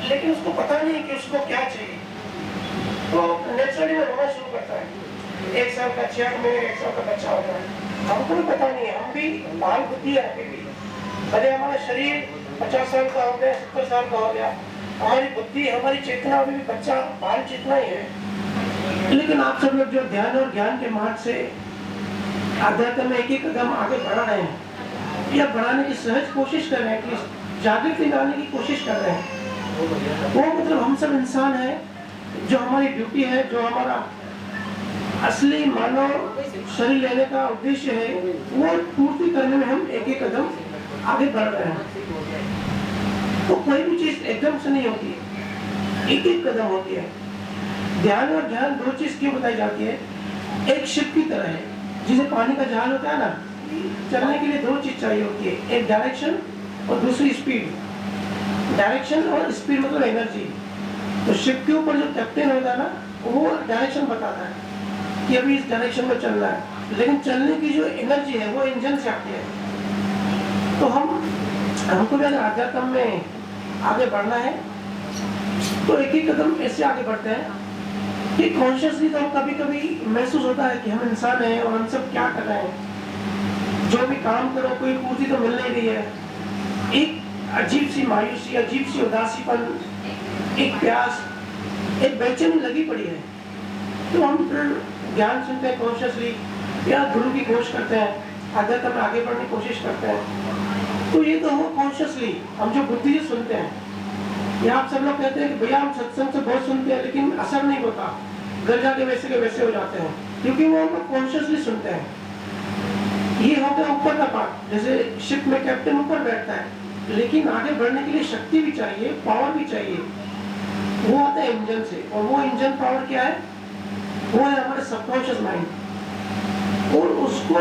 लेकिन उसको पता नहीं कि उसको क्या चाहिए, तो नेचुरली वो रोना शुरू करता है। 1 साल का चेयर में 1 साल का बच्चा होता है, हमको भी पता नहीं है, हम भी बाल बुद्धि है अभी भी, भले हमारा शरीर 50 साल का हो गया, 70 साल का हो गया, हमारी बुद्धि हमारी चेतना अभी भी बच्चा बाल चेतना ही है। लेकिन आप सब लोग जो ध्यान और ज्ञान के मार्ग से अध्यात्म में एक कदम आगे बढ़ा रहे हैं या बढ़ाने की सहज कोशिश कर रहे हैं, कि जागृति लाने की कोशिश कर रहे हैं, वो मतलब हम सब इंसान है, जो हमारी ड्यूटी है, जो हमारा असली मानव शरीर लेने का उद्देश्य है, वो पूर्ति करने में हम एक कदम आगे बढ़ रहे हैं। तो कोई भी चीज एकदम से नहीं होती, एक कदम होती है। ध्यान और ध्यान 2 चीज क्यों बताई जाती है? एक शिप की तरह है, जिसे पानी का जहाज होता है ना, चलने के लिए 2 चीज चाहिए होती है, एक डायरेक्शन और दूसरी स्पीड। डायरेक्शन और स्पीड मतलब एनर्जी। तो शिप के ऊपर जो कैप्टन होता है ना, वो डायरेक्शन बताता है कि अभी इस डायरेक्शन में चलना है, लेकिन चलने की जो एनर्जी है वो इंजन से आती है। तो हमको भी अगर अध्यात्म में आगे बढ़ना है तो एक कदम ऐसे आगे बढ़ते हैं कि कॉन्शियसली तो कभी कभी महसूस होता है कि हम इंसान हैं और हम सब क्या कर रहे हैं, जो भी काम करो कोई पूर्ति तो मिल नहीं रही है, एक अजीब सी मायूसी, अजीब सी उदासीपन, एक प्यास, एक बेचैनी लगी पड़ी है। तो हम फिर ज्ञान सुनते हैं कॉन्शियसली, या गुरु की खोज करते हैं, अध्यात्म में आगे बढ़ने की कोशिश करते हैं। तो ये तो हो कॉन्शियसली, हम जो बुद्धि से सुनते हैं। या आप सब लोग कहते हैं कि भैया हम सत्संग से बहुत सुनते हैं लेकिन असर नहीं होता, घर जाके वैसे के वैसे हो जाते हैं, क्योंकि वो हम कॉन्शियसली सुनते हैं। ये हो गया ऊपर का पार्ट, जैसे शिप में कैप्टन ऊपर बैठता है, लेकिन आगे बढ़ने के लिए शक्ति भी चाहिए, पावर भी चाहिए, वो आता है इंजन से। और वो इंजन पावर क्या है? वो है हमारे सबकॉन्शियस माइंड। और उसको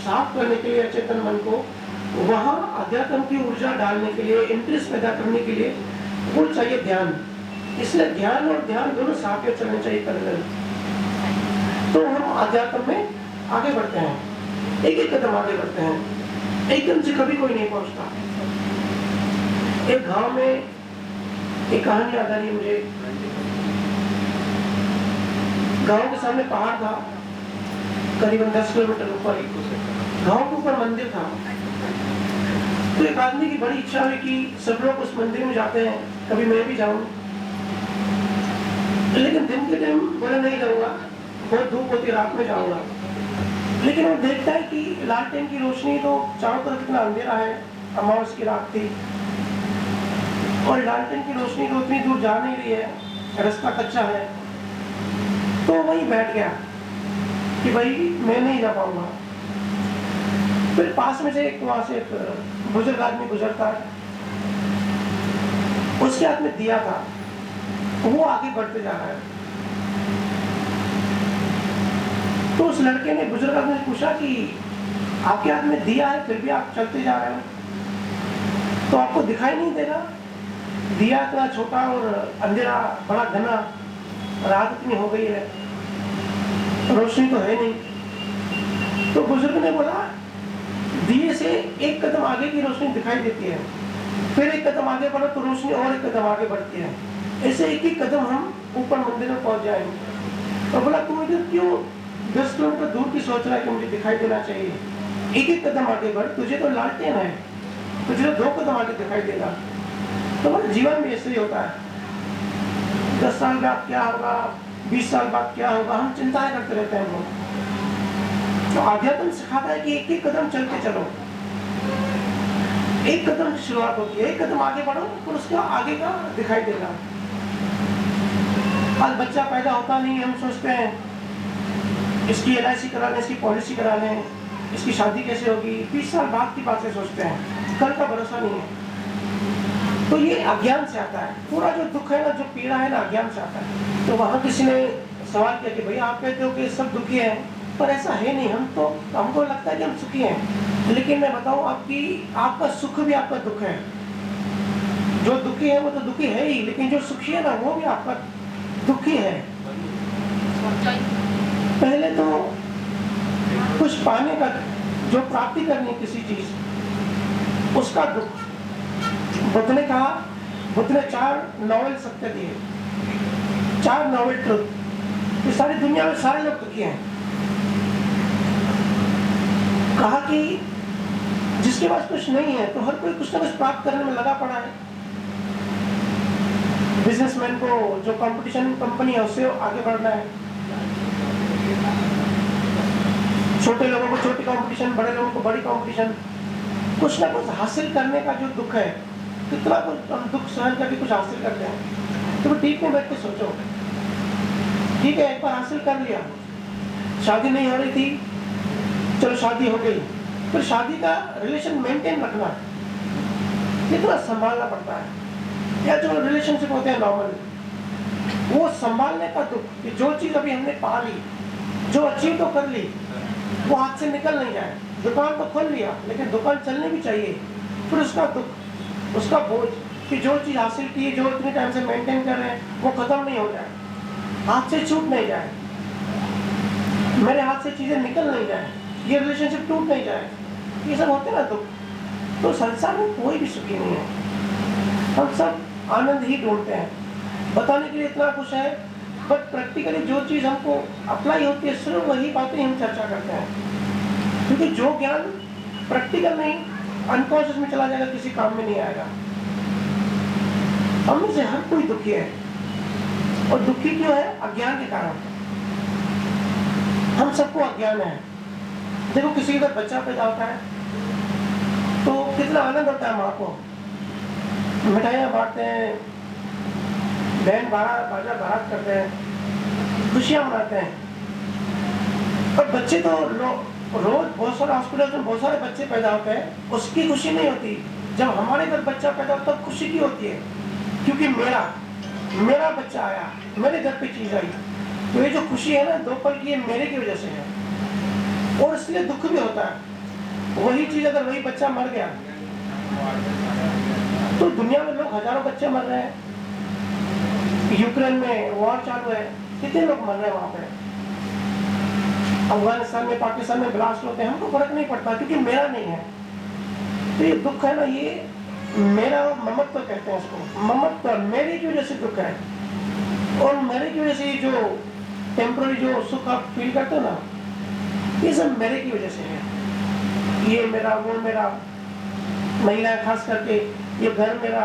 साफ करने के लिए अचेतन मन को वहां अध्यात्म की ऊर्जा डालने के लिए, इंटरेस्ट पैदा करने के लिए वो चाहिए ध्यान। इसलिए ज्ञान और ध्यान दोनों साथ में चलने चाहिए पैरेलल। तो हम अध्यात्म में आगे बढ़ते हैं, एक कदम आगे बढ़ते हैं, एकदम से कभी कोई नहीं पहुंचता। एक गांव में एक कहानी याद आ रही है मुझे। गांव के सामने पहाड़ था, करीबन 10 किलोमीटर ऊपर। गांव के ऊपर मंदिर था। तो एक आदमी की बड़ी इच्छा हुई कि सब लोग उस मंदिर में जाते हैं, कभी मैं भी जाऊं। लेकिन दिन के टाइम बोला नहीं जाऊंगा, बहुत धूप होती, रात में जाऊंगा। लेकिन वो देखता है कि लालटेन की रोशनी तो चारों तरफ इतना अंधेरा है, अमावस की रात थी, और लालटेन की रोशनी तो उतनी दूर जा नहीं रही है, रास्ता कच्चा है। तो वहीं बैठ गया कि भाई मैं नहीं जा पाऊंगा। फिर पास में से वहां से एक बुजुर्ग आदमी गुजरता है, उसके हाथ में दिया था, वो आगे बढ़ते जा रहा है। तो उस लड़के ने बुजुर्ग आदमी से पूछा कि आपके हाथ में दिया है फिर भी आप चलते जा रहे हो, तो आपको दिखाई नहीं दे रहा? दिया इतना छोटा और अंधेरा बड़ा घना, रात इतनी हो गई है, रोशनी तो है नहीं। तो बुजुर्ग ने बोला दिए से एक कदम आगे की रोशनी दिखाई देती है, फिर एक कदम आगे बढ़ो तो रोशनी और एक कदम आगे बढ़ती है, ऐसे एक एक कदम हम ऊपर मंदिर में पहुंच जाएंगे। तो बोला तुम इधर क्यों 10 किलोमीटर दूर की सोच रहा है कि मुझे दिखाई देना चाहिए? एक एक कदम आगे बढ़, तुझे तो लालटेन है, तुझे तो 2 कदम आगे दिखाई देगा। तो हमारे जीवन में ऐसे ही होता है, 10 साल बाद क्या होगा, 20 साल बाद क्या होगा, हम चिंताएं करते रहते हैं। तो आध्यात्म सिखाता है कि एक एक कदम चलते चलो, एक कदम की शुरुआत होती है, एक कदम आगे बढ़ो और उसका आगे का दिखाई देगा। आज बच्चा पैदा होता नहीं, हम सोचते हैं इसकी LIC करा लें, इसकी पॉलिसी करा लें, इसकी शादी कैसे होगी, 20 साल बाद की बातें सोचते हैं, कल का भरोसा नहीं है। तो ये अज्ञान से आता है, पूरा जो दुख है ना, जो पीड़ा है ना, अज्ञान से आता है। तो वहां किसी ने सवाल किया कि भैया आप कहते हो कि सब दुखी हैं, पर ऐसा है नहीं, हमको लगता है कि हम सुखी हैं। लेकिन मैं बताऊं आपका सुख भी आपका दुख है। जो दुखी है वो तो दुखी है ही, लेकिन जो सुखी है ना वो भी आपका दुखी है। पहले तो कुछ पाने का, जो प्राप्ति करनी है किसी चीज, उसका दुख। बुद्ध ने कहा बुद्ध ने 4 नॉवेल सत्य दिए, 4 नॉवेल ट्रुथ। इस सारी दुनिया में सारे लोग दुखी हैं। कहा कि जिसके पास कुछ नहीं है तो हर कोई कुछ ना कुछ प्राप्त करने में लगा पड़ा है। बिजनेसमैन को जो कंपटीशन कंपनी है उससे आगे बढ़ना है, छोटे लोगों को छोटी कंपटीशन, बड़े लोगों को बड़ी कंपटीशन, कुछ ना कुछ हासिल करने का जो दुख है, कितना कुछ हम दुख सहन करके कुछ हासिल करते हैं। तो ठीक में बैठ के सोचो, ठीक है एक बार हासिल कर लिया, शादी नहीं हो रही थी, चलो शादी हो गई, फिर शादी का रिलेशन मेंटेन रखना कितना संभालना पड़ता है। या जो रिलेशनशिप होते हैं नॉर्मल, वो संभालने का दुख कि जो चीज अभी हमने पा ली, जो अचीव तो कर ली, वो हाथ से निकल नहीं जाए। दुकान तो खोल लिया लेकिन दुकान चलनी भी चाहिए, फिर उसका दुख, उसका बोझ कि जो चीज हासिल की, जो इतने टाइम से मेंटेन कर रहे हैं, वो खत्म नहीं हो जाए, हाथ से छूट नहीं जाए, मेरे हाथ से चीजें निकल नहीं जाए, ये रिलेशनशिप टूट नहीं जाए, ये सब होते ना दुख। तो संसार में कोई भी सुखी नहीं है, हम सब आनंद ही ढूंढते हैं। बताने के लिए इतना कुछ है, बट प्रैक्टिकली जो चीज हमको अप्लाई होती है सिर्फ वही बातें हम चर्चा करते हैं, क्योंकि जो ज्ञान प्रैक्टिकल नहीं, अनकॉन्शियस में चला जाएगा, किसी काम में नहीं आएगा। हम में से हर कोई दुखी है, और दुखी क्यों है? अज्ञान के कारण। हम सबको अज्ञान है। देखो किसी का बच्चा पैदा होता है तो कितना आनंद होता है, माँ को मिठाइयाँ बांटते हैं, बहन बाजा बारात करते हैं, खुशियाँ मनाते हैं। और बच्चे तो रोज बहुत सारे हॉस्पिटल में बहुत सारे बच्चे पैदा होते हैं, उसकी खुशी नहीं होती। जब हमारे घर बच्चा पैदा होता है तब खुशी की होती है, क्योंकि मेरा बच्चा आया, मेरे घर पे चीज आई। तो ये जो खुशी है ना 2 पल की, मेरे की वजह से है। और इसलिए दुख भी होता है। वही चीज अगर वही बच्चा मर गया तो दुनिया में लोग हजारों बच्चे मर रहे हैं। यूक्रेन में वॉर चालू है, कितने लोग मर रहे हैं वहां पे। अफगानिस्तान में, पाकिस्तान में ब्लास्ट होते हैं, हमको फर्क नहीं पड़ता क्योंकि मेरा नहीं है। तो ये दुख है ना, ये मेरा ममत्व कहते हैं इसको, ममत्व, मेरी की वजह से दुख है। और मेरे की वजह से जो टेम्पररी जो सुख आप फील करते हो ना, ये सब मेरे की वजह से है। ये मेरा, वो मेरा, महिलाएं खास करके, ये घर मेरा,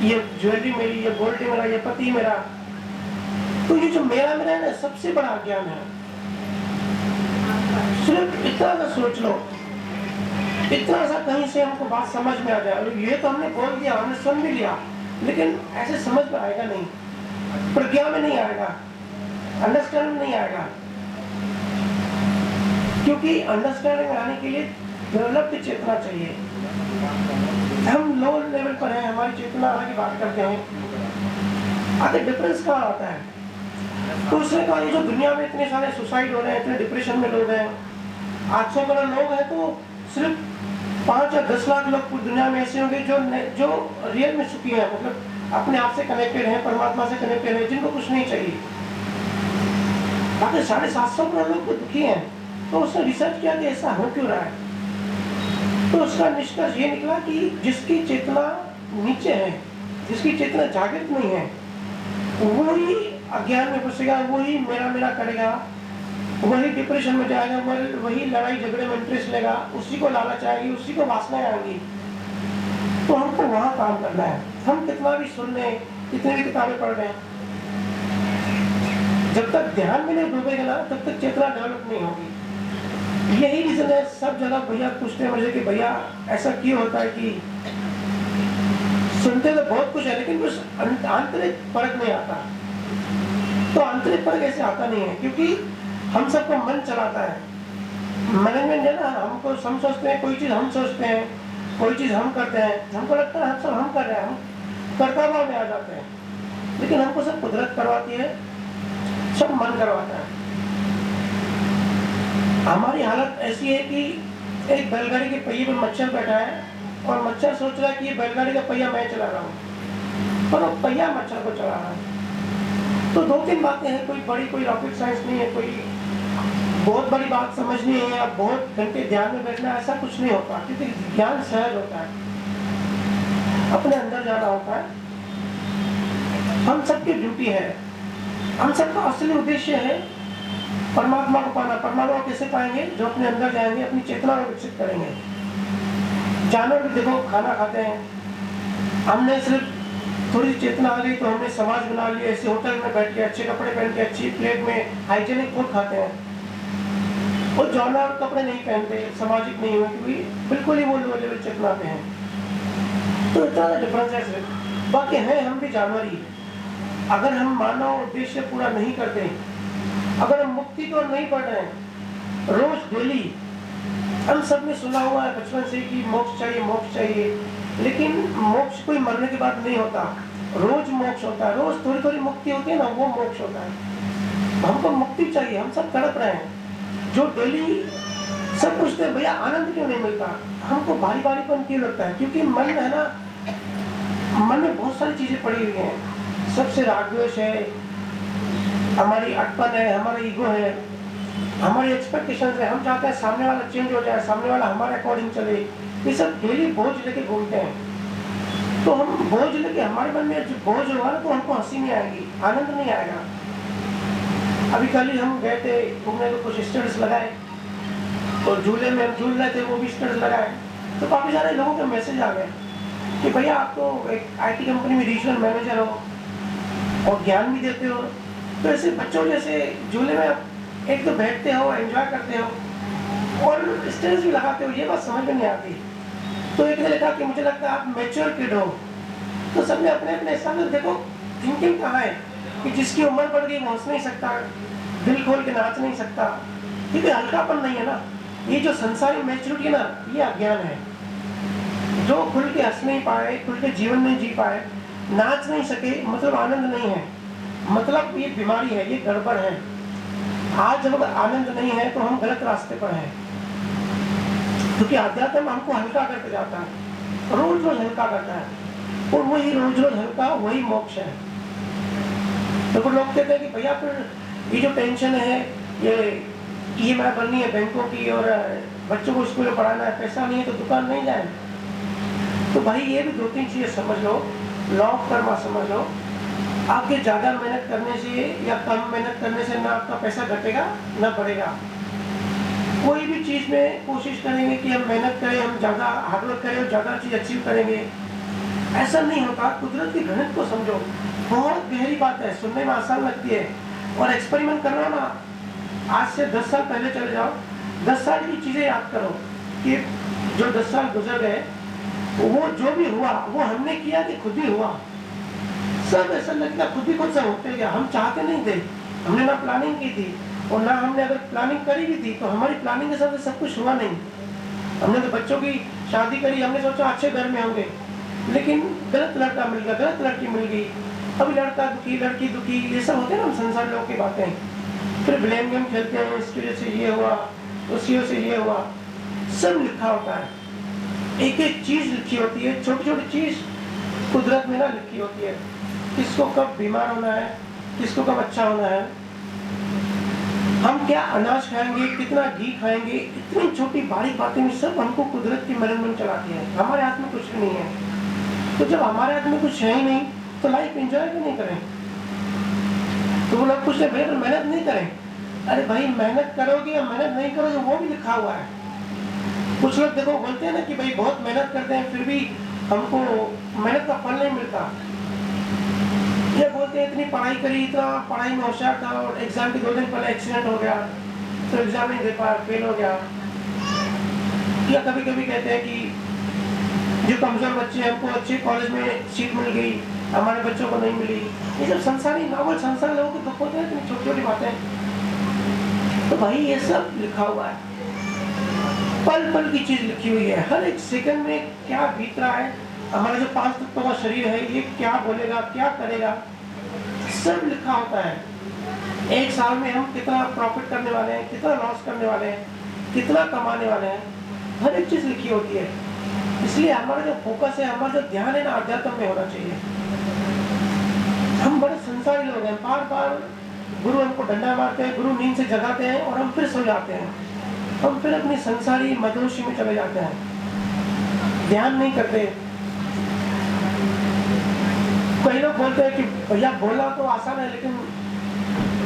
ये ज्वेलरी मेरी, ये गोल्ड मेरा, ये पति मेरा। तो ये जो मेरा है ना, सबसे बड़ा अज्ञान है। सिर्फ इतना सा सोच लो, इतना सा कहीं से हमको बात समझ में आ जाए। ये तो हमने बोल दिया, हमने सुन भी लिया, लेकिन ऐसे समझ में आएगा नहीं, प्रज्ञा में नहीं आएगा, अंडरस्टैंडिंग में नहीं आएगा। क्योंकि अंडरस्टैंडिंग आने के लिए डेवलप्ड चेतना चाहिए। हम लो लेवल पर हैं, हमारी चेतना अलग की बात करते हैं। आगे डिफरेंस कहाँ आता है? तो उसने कहा ये जो दुनिया में इतने सारे सुसाइड हो रहे हैं, इतने डिप्रेशन में लोग हैं, 800 करोड़ लोग हैं, तो सिर्फ 5 या 10 लाख लोग पूरी दुनिया में ऐसे होंगे जो रियल में सुखी हैं, मतलब अपने आप से कनेक्टेड हैं, परमात्मा से कनेक्टेड हैं, जिनको कुछ नहीं चाहिए। बाकी 750 करोड़ लोग तो दुखी हैं। तो उसने रिसर्च किया कि ऐसा हो क्यों रहा है। तो उसका निष्कर्ष ये निकला कि जिसकी चेतना नीचे है, जिसकी चेतना जागृत नहीं है, वही अज्ञान में घुसेगा, वही मेरा करेगा, वही डिप्रेशन में जाएगा, वही लड़ाई झगड़े में इंटरेस्ट लेगा, उसी को लालच आएगी, उसी को वासनाएं आएंगी। तो हमको वहां काम करना है। हम कितना भी सुन रहे हैं, कितनी भी किताबें पढ़ रहे हैं, जब तक ध्यान में नहीं डूबेगा ना, तब तक चेतना डेवलप नहीं होगी। यही रीजन है, सब जगह भैया पूछते हैं मुझे कि भैया ऐसा क्यों होता है कि सुनते तो बहुत कुछ है लेकिन कुछ आंतरिक फर्क नहीं आता। तो आंतरिक फर्क ऐसे आता नहीं है क्योंकि हम सबको मन चलाता है। मैनेजमेंट है ना, हमको हम सोचते हैं कोई चीज, हम सोचते हैं कोई चीज, हम करते हैं, हमको लगता है सब हम कर रहे हैं, हम कर्तव्य में आ जाते हैं, लेकिन हमको सब कुदरत करवाती है, सब मन करवाता है। हमारी हालत ऐसी है कि एक बैलगाड़ी के पहिए पर मच्छर बैठा है और मच्छर सोच रहा है कि ये बैलगाड़ी का पहिया मैं चला रहा हूँ, पर वो पहिया मच्छर को चला रहा है। तो 2-3 बातें हैं, कोई बड़ी, कोई रॉकेट साइंस नहीं है, कोई बहुत बड़ी बात समझनी है या बहुत घंटे ध्यान में बैठना, ऐसा कुछ नहीं होता, क्योंकि ज्ञान सहज होता है। अपने अंदर जाना होता है। हम सबकी ड्यूटी है, हम सबका असली उद्देश्य है परमात्मा को पाना। परमात्मा कैसे पाएंगे? जो अपने अंदर जाएंगे, अपनी चेतना को विकसित करेंगे। जानवर भी देखो खाना खाते हैं, हमने सिर्फ थोड़ी चेतना आ गई तो हमने समाज बना लिया, ऐसे होटल में बैठ के अच्छे कपड़े पहन के अच्छी प्लेट में हाइजेनिक फूड खाते हैं। और जानवर कपड़े नहीं पहनते, सामाजिक नहीं हुए, क्योंकि बिल्कुल ही वो लो लेवल चेतना पे हैं। तो इतना डिफरेंस है सिर्फ, बाकी है हम भी जानवर ही। अगर हम मानव उद्देश्य पूरा नहीं करते, अगर हम मुक्ति को नहीं पढ़ रहे हैं रोज डेली, हम सब ने सुना हुआ है बचपन से कि मोक्ष चाहिए, मोक्ष चाहिए, लेकिन मोक्ष कोई मरने के बाद नहीं होता, रोज मोक्ष होता है। रोज थोड़ी थोड़ी मुक्ति होती है ना, वो मोक्ष होता है। हमको मुक्ति चाहिए, हम सब तड़प रहे हैं। जो डेली सब पूछते हैं भैया आनंद क्यों नहीं मिलता, हमको भारी भारीपन क्यों लगता है? क्योंकि मन है ना, मन में बहुत सारी चीजें पड़ी हुई हैं। सबसे राग द्वेष है, हमारी अटपन है, हमारा ईगो है, हमारी एक्सपेक्टेशंस है। हम चाहते हैं सामने वाला चेंज हो जाए, सामने वाला हमारे अकॉर्डिंग चले। ये सब डेली बोझ लेके घूमते हैं। तो हम बोझ लेके, हमारे मन में जो बोझ होगा ना, तो हमको हंसी नहीं आएगी, आनंद नहीं आएगा। अभी कल ही हम गए थे घूमने को, कुछ स्टेटस लगाए और झूले में हम झूल रहे थे, वो भी स्टेटस लगाए। तो काफी सारे लोगों के मैसेज आ गए कि भैया आप तो एक IT कंपनी में रीजनल मैनेजर हो और ज्ञान भी देते हो, तो ऐसे बच्चों जैसे झूले में एक तो बैठते हो, एंजॉय करते हो और स्टेटस भी लगाते हो, ये बात समझ में नहीं आती। तो एक ने लिखा कि मुझे लगता है आप मैच्योर किड हो। तो सबने अपने अपने हिसाब से देखो थिंकिंग कहाँ है कि जिसकी उम्र बढ़ गई वो हंस नहीं सकता, दिल खोल के नाच नहीं सकता, क्योंकि हल्कापन नहीं है ना। ये जो संसारी मैच्योरिटी है ना, ये अज्ञान है। जो खुल के हंस नहीं पाए, खुल के जीवन नहीं जी पाए, नाच नहीं सके, मतलब आनंद नहीं है, मतलब ये बीमारी है, ये गड़बड़ है। आज जब आनंद नहीं है तो हम गलत रास्ते पर हैं, क्योंकि अध्यात्म हमको हल्का करके जाता है, रोज रोज हल्का करता है, और वही रोज रोज हल्का वही मोक्ष है। तो कुछ लोग कहते हैं कि भैया फिर ये जो टेंशन है, ये EMI भरनी है बैंकों की और बच्चों को स्कूल में पढ़ाना है, पैसा नहीं है तो दुकान नहीं जाए। तो भाई ये भी 2-3 चीजें समझ लो, लॉ ऑफ कर्मा समझ लो। आपके ज्यादा मेहनत करने से या कम मेहनत करने से ना आपका पैसा घटेगा ना बढ़ेगा। कोई भी चीज में कोशिश करेंगे कि हम मेहनत करें, हम ज्यादा हार्डवर्क करें और ज्यादा चीज अचीव करेंगे, ऐसा नहीं होता। कुदरत की गणित को समझो, बहुत गहरी बात है, सुनने में आसान लगती है। और एक्सपेरिमेंट करना ना, आज से 10 साल पहले चले जाओ, 10 साल की चीजें याद करो कि जो 10 साल गुजर गए, वो जो भी हुआ वो हमने किया कि खुद ही हुआ। सब ऐसा लगता खुद ही खुद से होते गया, हम चाहते नहीं थे, हमने ना प्लानिंग की थी, और ना हमने अगर प्लानिंग करी भी थी तो हमारी प्लानिंग के साथ सब कुछ हुआ नहीं। हमने तो बच्चों की शादी करी, हमने सोचा अच्छे घर में होंगे, लेकिन गलत लड़का मिल गया, गलत लड़की मिल गई, अभी लड़का दुखी, लड़की दुखी, ये सब होते हैं ना संसार लोग की बातें। फिर ब्लेम गेम खेलते हैं, इसकी वजह से ये हुआ, उसकी वजह से ये हुआ। सब लिखा होता है, एक एक चीज लिखी होती है, छोटी छोटी चीज कुदरत में ना लिखी होती है, किसको कब बीमार होना है, किसको कब अच्छा होना है, हम क्या अनाज खाएंगे, कितना घी खाएंगे, इतनी छोटी बारीक बातें भी सब हमको कुदरत की मैनेजमेंट चलाती है। हमारे हाथ में कुछ भी नहीं है। तो जब हमारे हाथ में कुछ है ही नहीं तो लाइफ एंजॉय क्यों नहीं करें? तो वो लोग पूछते भाई मेहनत नहीं करें। अरे भाई मेहनत करोगे या मेहनत नहीं करोगे वो भी लिखा हुआ है। कुछ लोग देखो बोलते हैं ना कि भाई बहुत मेहनत करते हैं फिर भी हमको मेहनत का फल नहीं मिलता। ये बोलते हैं इतनी पढ़ाई करी, इतना पढ़ाई में होशियार था और एग्जाम के 2 दिन पहले एक्सीडेंट हो गया तो एग्जाम नहीं दे पाया, फेल हो गया। या कभी कभी कहते हैं कि जो कमजोर बच्चे हैं हमको अच्छे कॉलेज में सीट मिल गई, हमारे बच्चों को नहीं मिली। ये सब संसारी नॉवल संसार लोगों के दुख होते हैं, इतनी छोटी छोटी बातें। तो भाई ये सब लिखा हुआ है, पल पल की चीज लिखी हुई है, हर एक सेकंड में क्या बीत रहा है, हमारा जो 5 तत्वों का शरीर है ये क्या बोलेगा, क्या करेगा, सब लिखा होता है। एक साल में हम कितना प्रॉफिट करने वाले हैं, कितना लॉस करने वाले हैं, कितना कमाने वाले हैं, हर एक चीज लिखी होती है। इसलिए हमारा जो फोकस है, हमारा जो ध्यान है ना अध्यात्म में होना चाहिए। हम बड़े संसारी लोग हैं, बार बार गुरु हमको डंडा मारते हैं, गुरु नींद से जगाते हैं और हम फिर सो जाते हैं, हम फिर अपनी संसारी मदहोशी में चले जाते हैं, ध्यान नहीं करते। कई लोग बोलते हैं कि भैया बोलना तो आसान है, लेकिन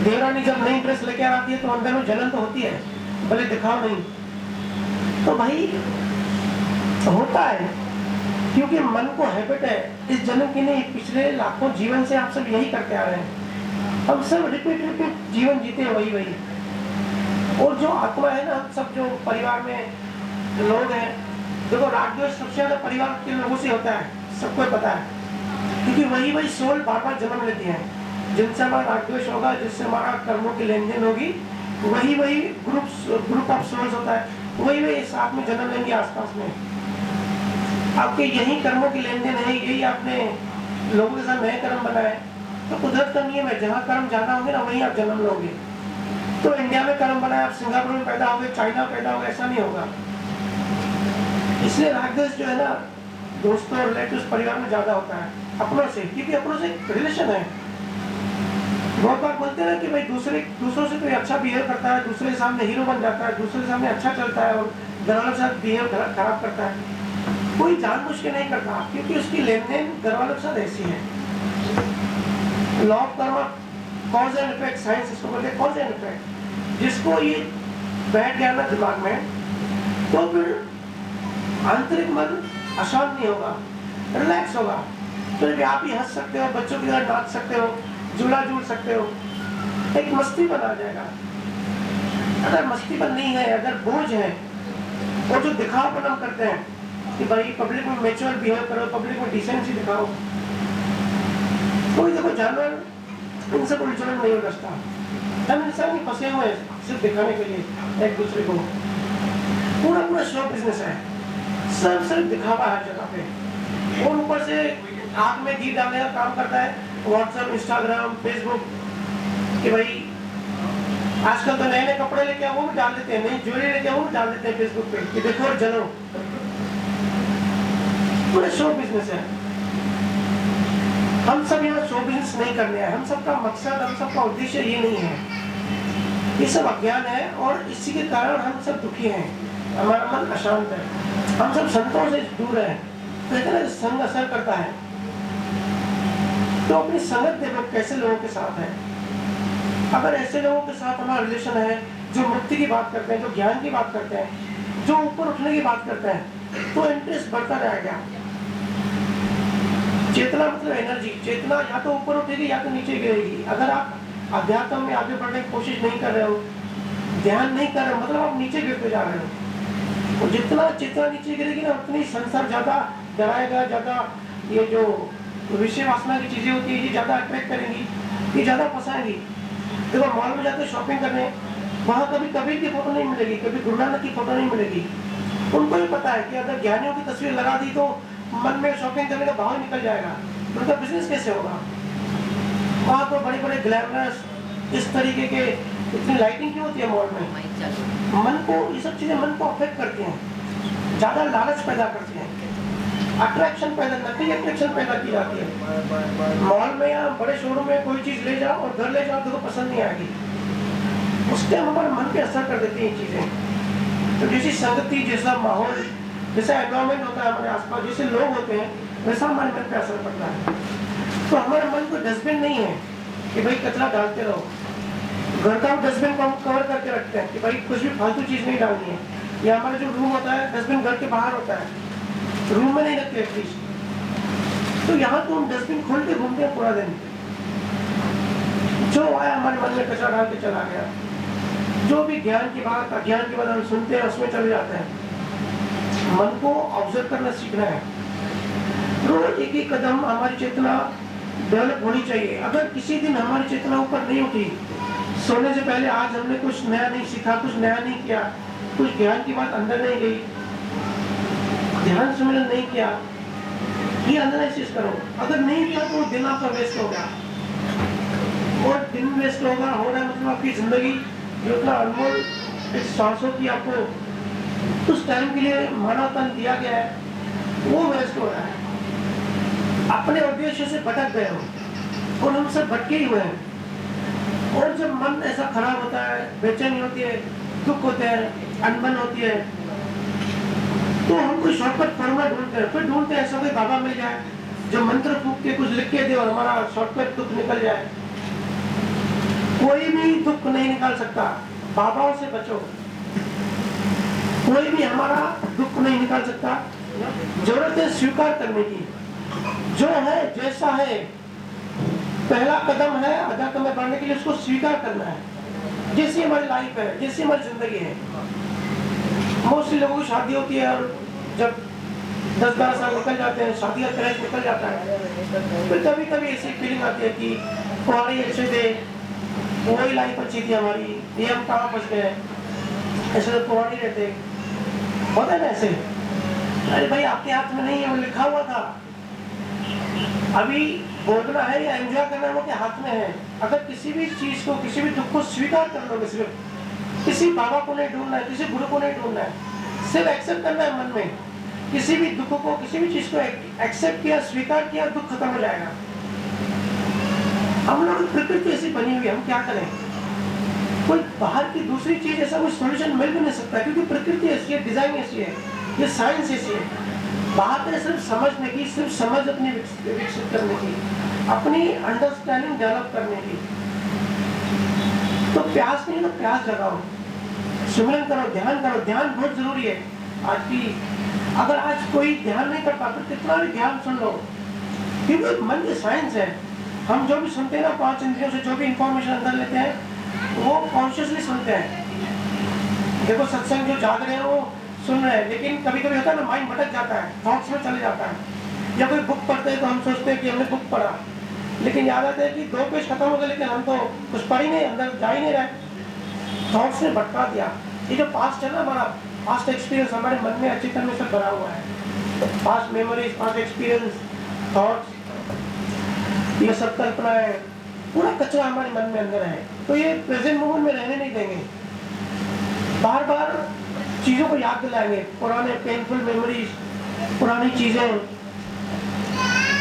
देवरानी जब नई ड्रेस लेके आती है तो अंदर में जलन तो होती है, भले दिखाओ नहीं। तो भाई होता है, क्योंकि मन को हैबिट है, इस जन्म की नहीं, पिछले लाखों जीवन से आप सब यही करते आ रहे हैं। हम सब रिपीट जीवन जीते हैं वही। और जो आत्मा है ना, हम सब जो परिवार में लोग हैं, देखो राग द्वेष सबसे ज्यादा परिवार के लोगों से होता है, सबको पता है, क्योंकि वही सोल बार जन्म लेती है। जिनसे हमारा राग द्वेष होगा, जिससे हमारा कर्मों की लेन देन होगी, वही ग्रुप ऑफ सोल्स होता है, वही साथ में जन्म लेंगे आसपास में। आपके यही कर्मों की लेन देन है, यही आपने लोगों के साथ नए कर्म बनाए, तो कुदरत का नियम है, जहाँ कर्म ज्यादा होंगे ना वहीं आप जन्म लोगे। तो इंडिया में कर्म बनाए, आप सिंगापुर में पैदा होगे, चाइना में पैदा होगे, ऐसा नहीं होगा। इसलिए राग द्वेष जो है ना, दोस्तों और रिलेटिव्स परिवार में ज्यादा होता है अपनों से, क्योंकि अपनों से रिलेशन है। बहुत बार बोलते हैं कि भाई दूसरों से कोई अच्छा बिहेव करता है, दूसरे के सामने हीरो बन जाता है, दूसरे के सामने अच्छा चलता है, और घर वालों के साथ बिहेव खराब करता है, कोई जानबूझ के नहीं करता, क्योंकि उसकी लेन देन घर वालों के साथ ऐसी है। Law of Karma, cause and effect, science इसको बोलते हैं कॉज एंड इफेक्ट। जिसको ये बैठ गया ना दिमाग में, तो फिर आंतरिक मन अशांत नहीं होगा, रिलैक्स होगा। तो आप ही हंस सकते हो, बच्चों की तरह नाच सकते हो, झूला झूल सकते हो, एक मस्तीपन आ जाएगा। अगर मस्तीपन नहीं है, अगर बोझ है, और जो दिखावपन हम करते हैं कि भाई पब्लिक में मैच्योर बिहेव करो, पब्लिक में डिसेंसी दिखाओ, कोई देखो जानवर इनसे कोई उलझन नहीं रचता, हम इंसान ही फंसे हुए हैं सिर्फ दिखाने के लिए एक दूसरे को। पूरा शो बिजनेस है, सिर्फ दिखावा हर जगह पे, और ऊपर से आग में घी डालने का काम करता है व्हाट्सएप, इंस्टाग्राम, फेसबुक, कि भाई आजकल तो नए कपड़े लेके वो भी डाल देते हैं, नई ज्वेलरी लेके वो भी डाल देते हैं फेसबुक पे कि देखो और जलो। पूरा शो बिजनेस है। हम सब यहाँ शो बिजनेस नहीं करने हैं, हम सबका मकसद, हम सबका उद्देश्य ये नहीं है, ये सब अज्ञान है, और इसी के कारण हम सब दुखी हैं, हमारा मन अशांत है, हम सब संतों से दूर है। कहते हैं संग असर करता है, तो अपनी संगत देखो कैसे लोगों के साथ है। अगर ऐसे लोगों के साथ हमारा रिलेशन है जो मुक्ति की बात करते हैं, जो ज्ञान की बात करते हैं, जो ऊपर उठने की बात करते हैं, तो इंटरेस्ट बढ़ता रहेगा। चेतना मतलब एनर्जी, चेतना या तो ऊपर उठेगी या तो नीचे गिरेगी। अगर आप अध्यात्म में आगे बढ़ने की कोशिश नहीं कर रहे हो, ध्यान नहीं कर रहे हो, मतलब आप नीचे गिरते जा रहे हो। और जितना चेतना नीचे गिरेगी ना, उतनी संसार ज्यादा डराएगा, ज्यादा ये जो विषय वासना की चीजें होती है ये ज्यादा अट्रैक्ट करेंगी, ये ज्यादा फंसाएंगी। देखो मॉल में जाते शॉपिंग करने, वहां कभी कबीर की फोटो नहीं मिलेगी, कभी गुरु नानक की फोटो नहीं मिलेगी। उनको भी पता है कि अगर ज्ञानियों की तस्वीर लगा दी तो मन में शॉपिंग करने का भाव निकल जाएगा, उनका बिजनेस कैसे होगा। वहाँ तो बड़े बड़े ग्लैमरस इस तरीके के इतनी लाइटिंग क्यों होती है मॉल में। मन को ये सब चीजें मन को अफेक्ट करती हैं, ज्यादा लालच पैदा करती हैं, अट्रैक्शन पैदा, नकली अट्रैक्शन पैदा की जाती है। मॉल में या बड़े शोरूम में कोई चीज ले जाओ और घर ले जाओ तो पसंद नहीं आएगी, उस टाइम हमारे मन पे असर कर देती है चीजें। तो जैसी संगति, जैसा माहौल, जैसा एनवायरमेंट होता है हमारे आसपास, जैसे लोग होते हैं, वैसा हमारे मन पे असर पड़ता है। तो हमारे मन को डस्टबिन नहीं है कि भाई कचरा डालते रहो, घर का डस्टबिन को हम कवर करके रखते हैं कि भाई कुछ भी फालतू चीज नहीं डालनी है। या हमारा जो रूम होता है, डस्टबिन घर के बाहर होता है, रूम में नहीं रखते एटलीस्ट। तो यहाँ तो हम डस्टबिन खोल के घूमते हैं पूरा दिन, जो आया हमारे मन में कचरा डाल के चला गया। जो भी ज्ञान की बात, अज्ञान की बात हम सुनते हैं उसमें चले जाते हैं। मन को ऑब्जर्व करना सीखना है, रोज एक एक कदम हमारी चेतना डेवलप होनी चाहिए। अगर किसी दिन हमारी चेतना ऊपर नहीं उठी, सोने से पहले आज हमने कुछ नया नहीं सीखा, कुछ नया नहीं किया, कुछ ज्ञान की बात अंदर नहीं गई, ध्यान सुमिरन नहीं किया, ये एनालिसिस करो। अगर नहीं किया तो दिन आपका वेस्ट हो गया, और दिन वेस्ट होगा, हो रहा है मतलब आपकी जिंदगी जो इतना अनमोल इस सांसों की आपको उस टाइम के लिए मानव तन दिया गया है, वो वेस्ट हो रहा है। अपने उद्देश्य से भटक गए हो, और हम सब भटके ही हुए हैं। और जब मन ऐसा खराब होता है, बेचैनी होती है, दुख होते हैं, अनबन होती है, तो हम कोई शॉर्टकट फॉर्मूला ढूंढते हैं। फिर ढूंढते हैं ऐसा कोई बाबा मिल जाए जो मंत्र फूक के कुछ लिख के दे और हमारा शॉर्टकट दुख निकल जाए। कोई भी दुख नहीं निकाल सकता, बाबाओं से बचो। कोई भी हमारा दुख नहीं निकाल सकता। जरूरत है स्वीकार करने की, जो है जैसा है। पहला कदम है अध्यात्म में बढ़ने के लिए, उसको स्वीकार करना है। जैसी हमारी लाइफ है, जैसी हमारी जिंदगी है। मोस्टली लोगों की शादी होती है और जब 10-12 साल निकल जाते हैं, शादी का क्रैश निकल जाता है, फिर कभी कभी ऐसी फीलिंग आती है कि हमारे अच्छे थे, वही लाइफ अच्छी थी हमारी, ये हम कहाँ फंस गए, ऐसे तो पुरानी रहते। होता है ना ऐसे, अरे भाई आपके हाथ में नहीं है, वो लिखा हुआ था। अभी बोलना है या एंजॉय करना है वो के हाथ में है। अगर किसी भी चीज को, किसी भी दुख को स्वीकार कर लो, सिर्फ किसी बाबा को नहीं ढूंढना है, किसी गुरु को नहीं ढूंढना है, सिर्फ एक्सेप्ट करना है मन में। किसी भी दुख को, किसी भी चीज को एक्सेप्ट किया, स्वीकार किया, दुख खत्म हो जाएगा। हम लोग प्रकृति ऐसी बनी हुई है, हम क्या करें? कोई बाहर की दूसरी चीज ऐसा कोई सॉल्यूशन मिल भी नहीं सकता, क्योंकि प्रकृति ऐसी है, डिजाइन ऐसी है, ये साइंस ऐसी है। बात है सिर्फ समझने की, सिर्फ समझ अपनी विकसित करने की, अपनी अंडरस्टैंडिंग डेवलप करने की। तो प्यास नहीं तो प्यास जगाओ, सिमरन करो, ध्यान करो। ध्यान बहुत जरूरी है आज की। अगर आज कोई ध्यान नहीं करता तो कितना भी ध्यान सुन लो, क्योंकि मन की साइंस है। हम जो भी सुनते हैं ना, 5 इंद्रियों से जो भी इंफॉर्मेशन अंदर लेते हैं, वो कॉन्शियसली सुनते हैं। देखो सत्संग जो जाग रहे हैं वो सुन रहे हैं, लेकिन कभी कभी होता है ना, माइंड भटक जाता है, थॉट्स में चले जाता है। या कोई बुक पढ़ते हैं तो हम सोचते हैं कि हमने बुक पढ़ा, लेकिन याद आता है कि 2 पेज खत्म हो गए, लेकिन हम तो कुछ पढ़ ही नहीं, अंदर जा ही नहीं रहे। थॉट्स ने भटका दिया। ये जो पास्ट है ना, हमारा पास्ट एक्सपीरियंस हमारे मन में अच्छी तरह से भरा हुआ है। Past memories, past experience, thoughts, ये सब कल्पनाएं, पूरा कचरा हमारे मन में अंदर है। तो ये प्रेजेंट मोमेंट में रहने नहीं देंगे, बार बार चीजों को याद दिलाएंगे, पुराने पेनफुल मेमोरीज, पुरानी चीजें।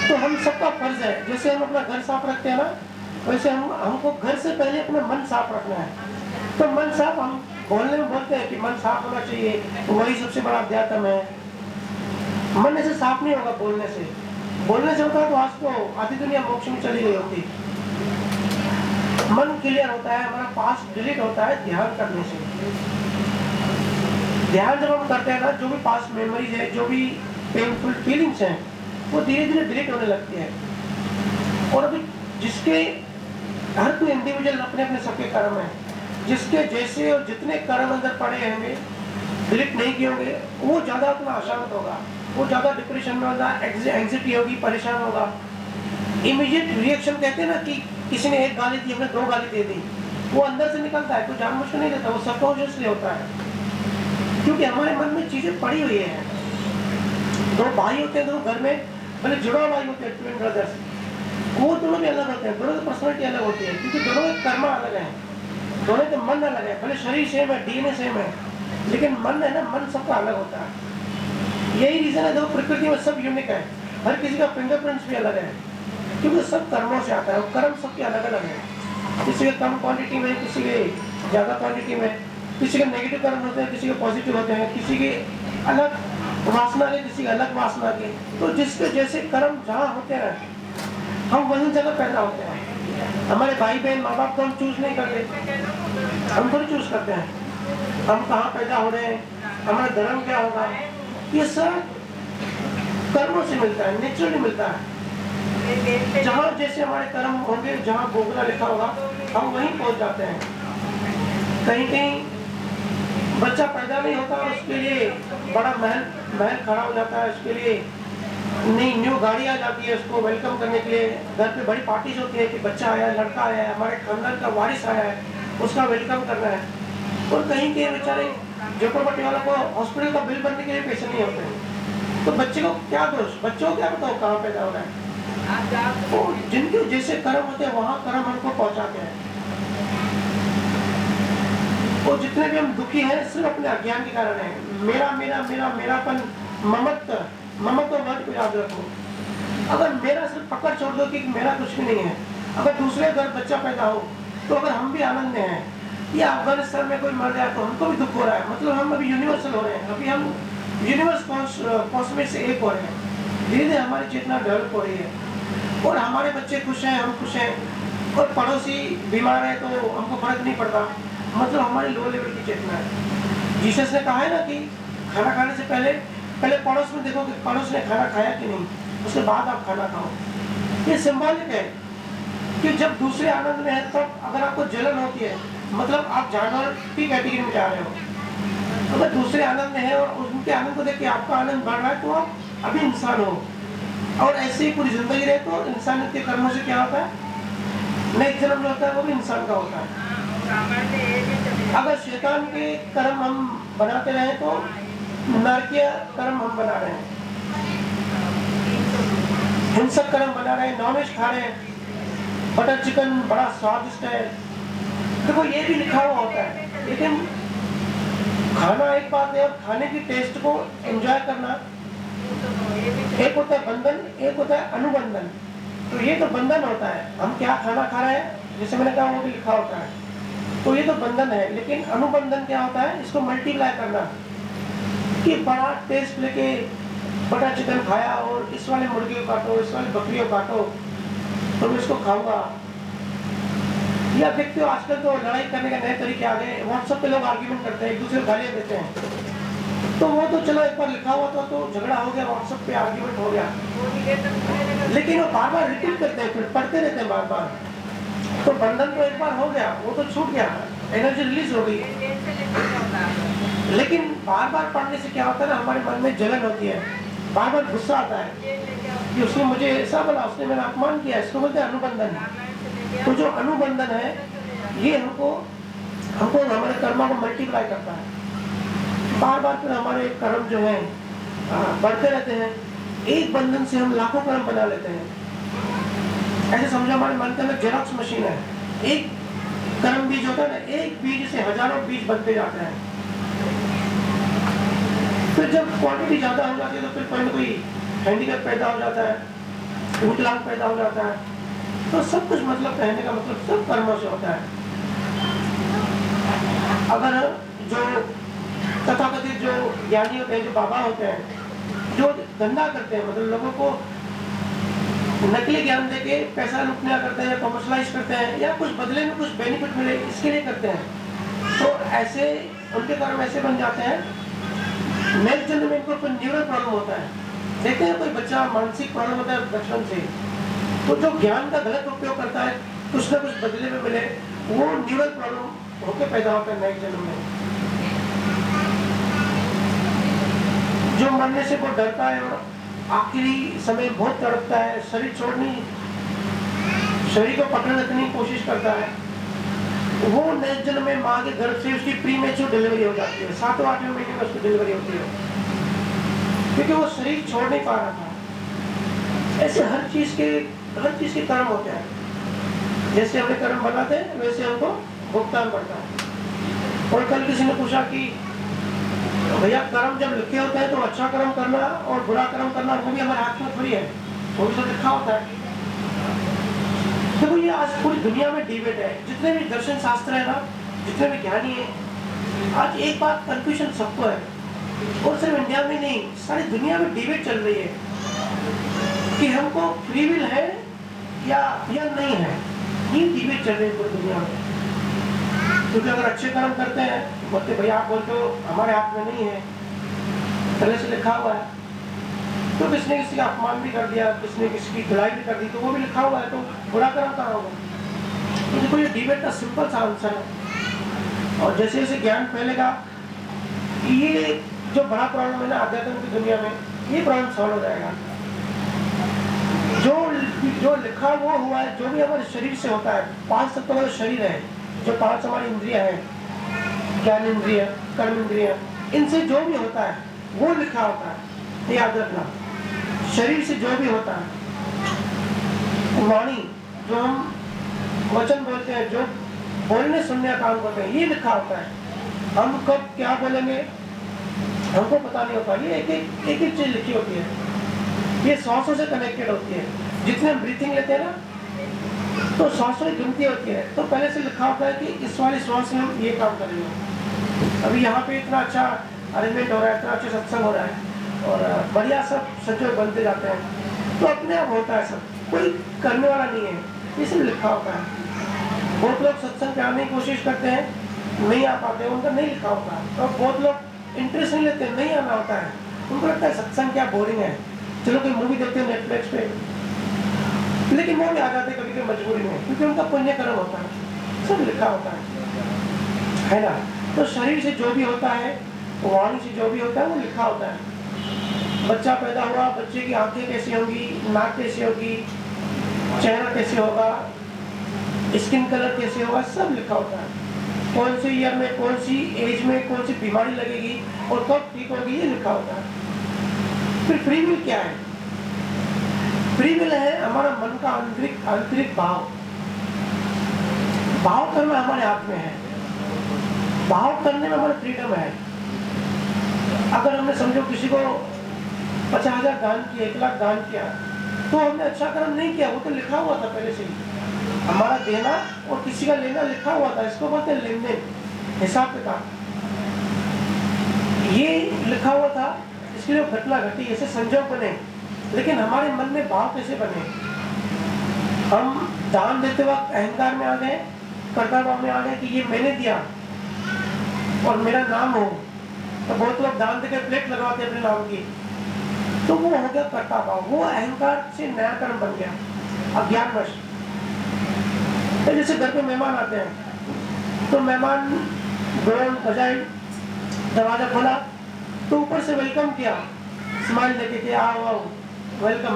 तो हम सबका फर्ज है, जैसे हम अपना घर साफ रखते हैं ना, वैसे हमको घर से पहले अपना मन साफ रखना है। तो मन साफ, हम बोलने में बोलते हैं कि मन साफ होना चाहिए, तो वही सबसे बड़ा अध्यात्म है। मन ऐसे साफ नहीं होगा बोलने से। बोलने से होता तो आज तो आधी दुनिया मोक्ष में चली गई होती। मन क्लियर होता है, हमारा पास्ट डिलीट होता है ध्यान करने से। ध्यान जब हम करते हैं ना, जो भी पास्ट मेमोरीज है, जो भी पेनफुल फीलिंग्स हैं, वो धीरे धीरे डिलीट होने लगती है। और अभी जिसके हर कोई इंडिविजुअल अपने अपने सबके कर्म है, जिसके जैसे और जितने कर्म अंदर पड़े होंगे, डिलीट नहीं किए होंगे, वो ज्यादा अपना अशांत होगा, वो ज्यादा डिप्रेशन में होगा, एंग्जाइटी होगी, परेशान होगा। इमीडिएट रिएक्शन कहते हैं ना, कि किसी ने एक गाली दी, हमने 2 गाली दे दी, वो अंदर से निकलता है, कोई जानबूझ के नहीं देता, वो सबकॉन्शियसली होता है, क्योंकि हमारे मन में चीजें पड़ी हुई है। 2 भाई होते हैं, दोनों घर में भले जुड़वा भाई होते हैं, ट्विन ब्रदर्स, वो दोनों भी अलग होते हैं, दोनों की पर्सनालिटी अलग होती है, क्योंकि दोनों के कर्म अलग है, दोनों के मन अलग है। भले शरीर सेम है, डीएनए सेम है, लेकिन मन है ना, मन सबका अलग होता है। यही रीजन है, देखो प्रकृति में सब यूनिक है, हर किसी का फिंगरप्रिंट्स भी अलग है, क्योंकि सब कर्मों से आता है। कर्म सबके अलग अलग है, किसी के कम क्वांटिटी में, किसी के ज्यादा क्वांटिटी में, किसी के नेगेटिव कर्म होते हैं, किसी के पॉजिटिव होते हैं, किसी के अलग वासना के, किसी के अलग वासना के। तो जिसके जैसे कर्म जहाँ होते हैं, हम वही जगह पैदा होते हैं। हमारे भाई बहन, माँ बाप को हम चूज नहीं करते, हम थोड़ी चूज करते हैं हम कहाँ पैदा हो रहे हैं, हमारा धर्म क्या होगा। ये सब कर्मों से मिलता है, नेचुरली मिलता है। जहाँ जैसे हमारे कर्म होंगे, जहाँ भोगना लिखा होगा, हम वहीं पहुंच जाते हैं। कहीं कहीं बच्चा पैदा नहीं होता और उसके लिए बड़ा महल खड़ा हो जाता है, उसके लिए नई न्यू गाड़ी आ जाती है उसको वेलकम करने के लिए। घर पे बड़ी पार्टीज होती है कि बच्चा आया है, लड़का आया है, हमारे खानदान का वारिस आया है, उसका वेलकम करना है। और कहीं के बेचारे झोपड़पट्टी वालों को हॉस्पिटल का बिल भरने के लिए पैसे नहीं होते हैं। तो बच्चे को क्या दोष, बच्चों को क्या बताओ कहाँ पैदा हो रहा है। तो जिनके जैसे कर्म होते हैं, वहाँ कर्म हमको पहुँचाते हैं। और जितने भी हम दुखी हैं, सिर्फ अपने अज्ञान के कारण है। मेरा मेरा मेरा मेरापन, ममत्व वर्ड को याद रखो। अगर मेरा सिर्फ पकड़ छोड़ दो कि मेरा कुछ भी नहीं है। अगर दूसरे घर बच्चा पैदा हो, तो अगर हम भी आनंद में हैं, या अफगानिस्तान में कोई मर जाए तो हमको भी दुख हो रहा है, मतलब हम अभी यूनिवर्सल हो रहे हैं, अभी हम यूनिवर्स कॉस्मिक से एक हो रहे हैं। धीरे धीरे हमारी चेतना डेवलप हो रही है और हमारे बच्चे खुश हैं, हम खुश हैं, और पड़ोसी बीमार है तो हमको फर्क नहीं पड़ता, मतलब हमारी लो लेवल की चेतना है। जीसस ने कहा है ना कि खाना खाने से पहले पड़ोस में देखो कि पड़ोस ने खाना खाया कि नहीं, उसके बाद आप खाना खाओ। ये सिंबॉलिक है कि जब दूसरे आनंद में है तब अगर आपको जलन होती है, मतलब आप जानवर की कैटेगरी में जा रहे हो। अगर दूसरे आनंद में है और उनके आनंद को देख के आपका आनंद बढ़ रहा है तो आप अभी इंसान हो। और ऐसे ही पूरी जिंदगी रहे तो इंसान के कर्मों से क्या होता है, नेक्स्ट जन्म जो होता है वो भी इंसान का होता है। अगर शैतान के कर्म हम बनाते रहे तो नारकीय कर्म हम बना रहे हैं, हिंसक कर्म बना रहे हैं, नॉनवेज खा रहे हैं, बटर चिकन बड़ा स्वादिष्ट है, देखो ये भी लिखा हुआ होता है। लेकिन खाना एक बात है और खाने की टेस्ट को एंजॉय करना एक होता है बंधन, एक होता है अनुबंधन। तो ये तो बंधन होता है, हम क्या खाना खा रहे हैं जैसे मैंने कहा वो भी लिखा होता है, तो ये तो बंधन है। लेकिन अनुबंधन क्या होता है, इसको मल्टीप्लाई करना, कि बड़ा टेस्ट लेके बटर चिकन खाया और इस वाले मुर्गे को काटो, इस वाले बकरियों को काटो तो मैं इसको खाऊंगा। या देखते हो आजकल तो लड़ाई करने के नए तरीके आ गए, व्हाट्सएप पे लोग आर्ग्यूमेंट करते हैं, एक दूसरे को गालियां देते हैं। तो वो तो चलो एक बार लिखा हुआ था तो झगड़ा हो गया, व्हाट्सएप पे आर्ग्यूमेंट हो गया, लेकिन वो बार बार रिपीट करते हैं, फिर पढ़ते रहते हैं बार बार, तो बंधन तो एक बार हो गया, वो तो छूट गया, एनर्जी रिलीज हो गई। लेकिन बार बार पढ़ने से क्या होता है ना, हमारे मन में जलन होती है, बार बार गुस्सा आता है कि उसने मुझे ऐसा बोला, उसने मेरा अपमान किया, इसको बोलते हैं अनुबंधन। तो जो अनुबंधन है ये हमको हमारे कर्मों को मल्टीप्लाई करता है, बार बार फिर हमारे कर्म जो है बढ़ते रहते हैं। एक बंधन से हम लाखों कर्म बना लेते हैं। ऐसे समझो हमारे मन के अंदर जेरॉक्स मशीन है, एक कर्म बीज होता है ना, एक बीज से हजारों बीज बनते जाते हैं। फिर जब क्वांटिटी ज्यादा हो जाती है तो फिर कोई ना कोई हैंडीकैप पैदा हो जाता है, विकलांग पैदा हो जाता है। तो सब कुछ मतलब कहने का मतलब सब कर्मों से होता है। अगर जो तथाकथित जो ज्ञानी होते हैं, जो बाबा होते हैं, जो धंधा करते हैं, मतलब लोगों को नकली ज्ञान देके पैसा लूटना करते हैं, कमर्शलाइज करते हैं, या कुछ बदले में कुछ बेनिफिट मिले इसके लिए करते हैं, तो ऐसे उनके कर्म ऐसे बन जाते हैं। नेक्स्ट जन्म में इनको कोई न्यूरल प्रॉब्लम होता है, देखते हैं कोई बच्चा मानसिक प्रॉब्लम होता है बचपन से, तो जो ज्ञान का गलत उपयोग करता है, कुछ ना कुछ बदले में मिले, वो न्यूरल प्रॉब्लम होकर पैदा होता है नेक्स्ट जन्म में। जो मरने से वो डरता है और आखिरी समय बहुत तड़पता है, शरीर को पकड़ रखने की कोशिश करता है, वो नेक्स्ट जन्म में माँ के गर्भ से उसकी प्रीमेच्योर डिलीवरी हो जाती है, 7-8वें महीने में उसकी डिलीवरी होती है, क्योंकि वो शरीर छोड़ नहीं पा रहा था। ऐसे हर चीज के कर्म होते हैं, जैसे हमने कर्म बनाते हैं वैसे हमको भुगतान पड़ता है। और कल किसी ने पूछा कि भैया कर्म जब लिखे होते हैं तो अच्छा कर्म करना और बुरा कर्म करना वो भी हमारे हाथ में थोड़ी है, वो भी तो लिखा होता है। देखो ये आज पूरी दुनिया में डिबेट है, जितने भी दर्शन शास्त्र है ना, जितने भी ज्ञानी है, आज एक बात कंफ्यूजन सबको है, और सिर्फ इंडिया में नहीं सारी दुनिया में डिबेट चल रही है कि हमको फ्री विल है या नहीं है। ये डिबेट चल रही है पूरी दुनिया में, क्योंकि अगर अच्छे कर्म करते हैं बोलते भैया आप बोलते हो हमारे हाथ में नहीं है, पहले से लिखा हुआ है, तो किसने किसी का अपमान भी कर दिया, किसने किसी की धुलाई भी कर दी, तो वो भी लिखा हुआ है, तो बुरा कर्म कहाँ होगा। तो देखो ये डिबेट का सिंपल सा आंसर है। और जैसे जैसे ज्ञान फैलेगा, ये जो बड़ा प्रॉब्लम है ना अध्यात्म की दुनिया में, ये प्रॉब्लम सॉल्व हो जाएगा। जो लिखा वो हुआ है, जो भी हमारे शरीर से होता है, 5 तत्वों का शरीर है, जो 5 हमारी इंद्रियां हैं, ज्ञान इंद्रिय, कर्म इंद्रिय, इनसे जो भी होता है वो लिखा होता है, याद रखना। शरीर से जो भी होता है, वाणी जो हम वचन बोलते हैं, जो बोलने सुनने का काम करते हैं, ये लिखा होता है। हम कब क्या बोलेंगे हमको पता नहीं होता, ये एक चीज लिखी होती है, ये सांसों से कनेक्टेड होती है। जितने हम ब्रीथिंग लेते हैं ना तो सांसों की गिनती होती है, तो पहले से लिखा होता है कि इस वाली सांस में हम ये काम करेंगे। अभी यहाँ पे इतना अच्छा अरेंजमेंट हो रहा है, इतना अच्छा सत्संग हो रहा है, और बढ़िया सब संजोग बनते जाते हैं। तो अपने आप होता है, सब कोई करने वाला नहीं है, इसलिए लिखा होता है। बहुत लोग सत्संग पे आने की कोशिश करते हैं, नहीं आ पाते, उनका नहीं लिखा होता है। और बहुत लोग इंटरेस्ट नहीं लेते, नहीं आना होता है, उनको लगता है सत्संग क्या बोरिंग है, चलो कोई मूवी देखते हैं नेटफ्लिक्स पे, लेकिन वो भी आ जाते कभी कभी मजबूरी में, क्योंकि उनका पुण्य कर्म होता है, सब लिखा होता है ना। तो शरीर से जो भी होता है, वाणी से जो भी होता है, वो लिखा होता है। बच्चा पैदा हुआ, बच्चे की आंखें कैसी होंगी, नाक कैसी होगी, चेहरा कैसे होगा, स्किन कलर कैसे होगा, सब लिखा होता है। कौन से ईयर में, कौन सी एज में कौन सी बीमारी लगेगी और कब ठीक होगी, ये लिखा होता है। फिर फ्री विल क्या है? फ्री विल है हमारा मन का आंतरिक भाव करना हमारे हाथ में है। भाव करने में हमारा फ्रीडम है। अगर हमने समझो किसी को 50,000 दान किया, 1 लाख दान किया, तो हमने अच्छा कर्म नहीं किया, वो तो लिखा हुआ था पहले से ही। हमारा देना और किसी का लेना लिखा हुआ था, इसको बोलते हैं लेन देन, हिसाब किताब, ये लिखा हुआ था। इसके लिए घटना घटी, ऐसे संजोग बने, लेकिन हमारे मन में भाव कैसे बने? हम दान देते वक्त अहंकार में आ गए, कर्ता भाव में आ गए कि ये मैंने दिया और मेरा नाम हो। तो बहुत लोग दान देकर प्लेट लगवाते अपने नाम की, तो वो हो गया कर्ता भाव, वो अहंकार से नया कर्म बन गया, अज्ञानवश। तो जैसे घर पे मेहमान आते हैं, तो मेहमान ढोल बजाए, दरवाजा खोला, तो ऊपर से वेलकम किया, स्माइल देके के आओ आओ वेलकम,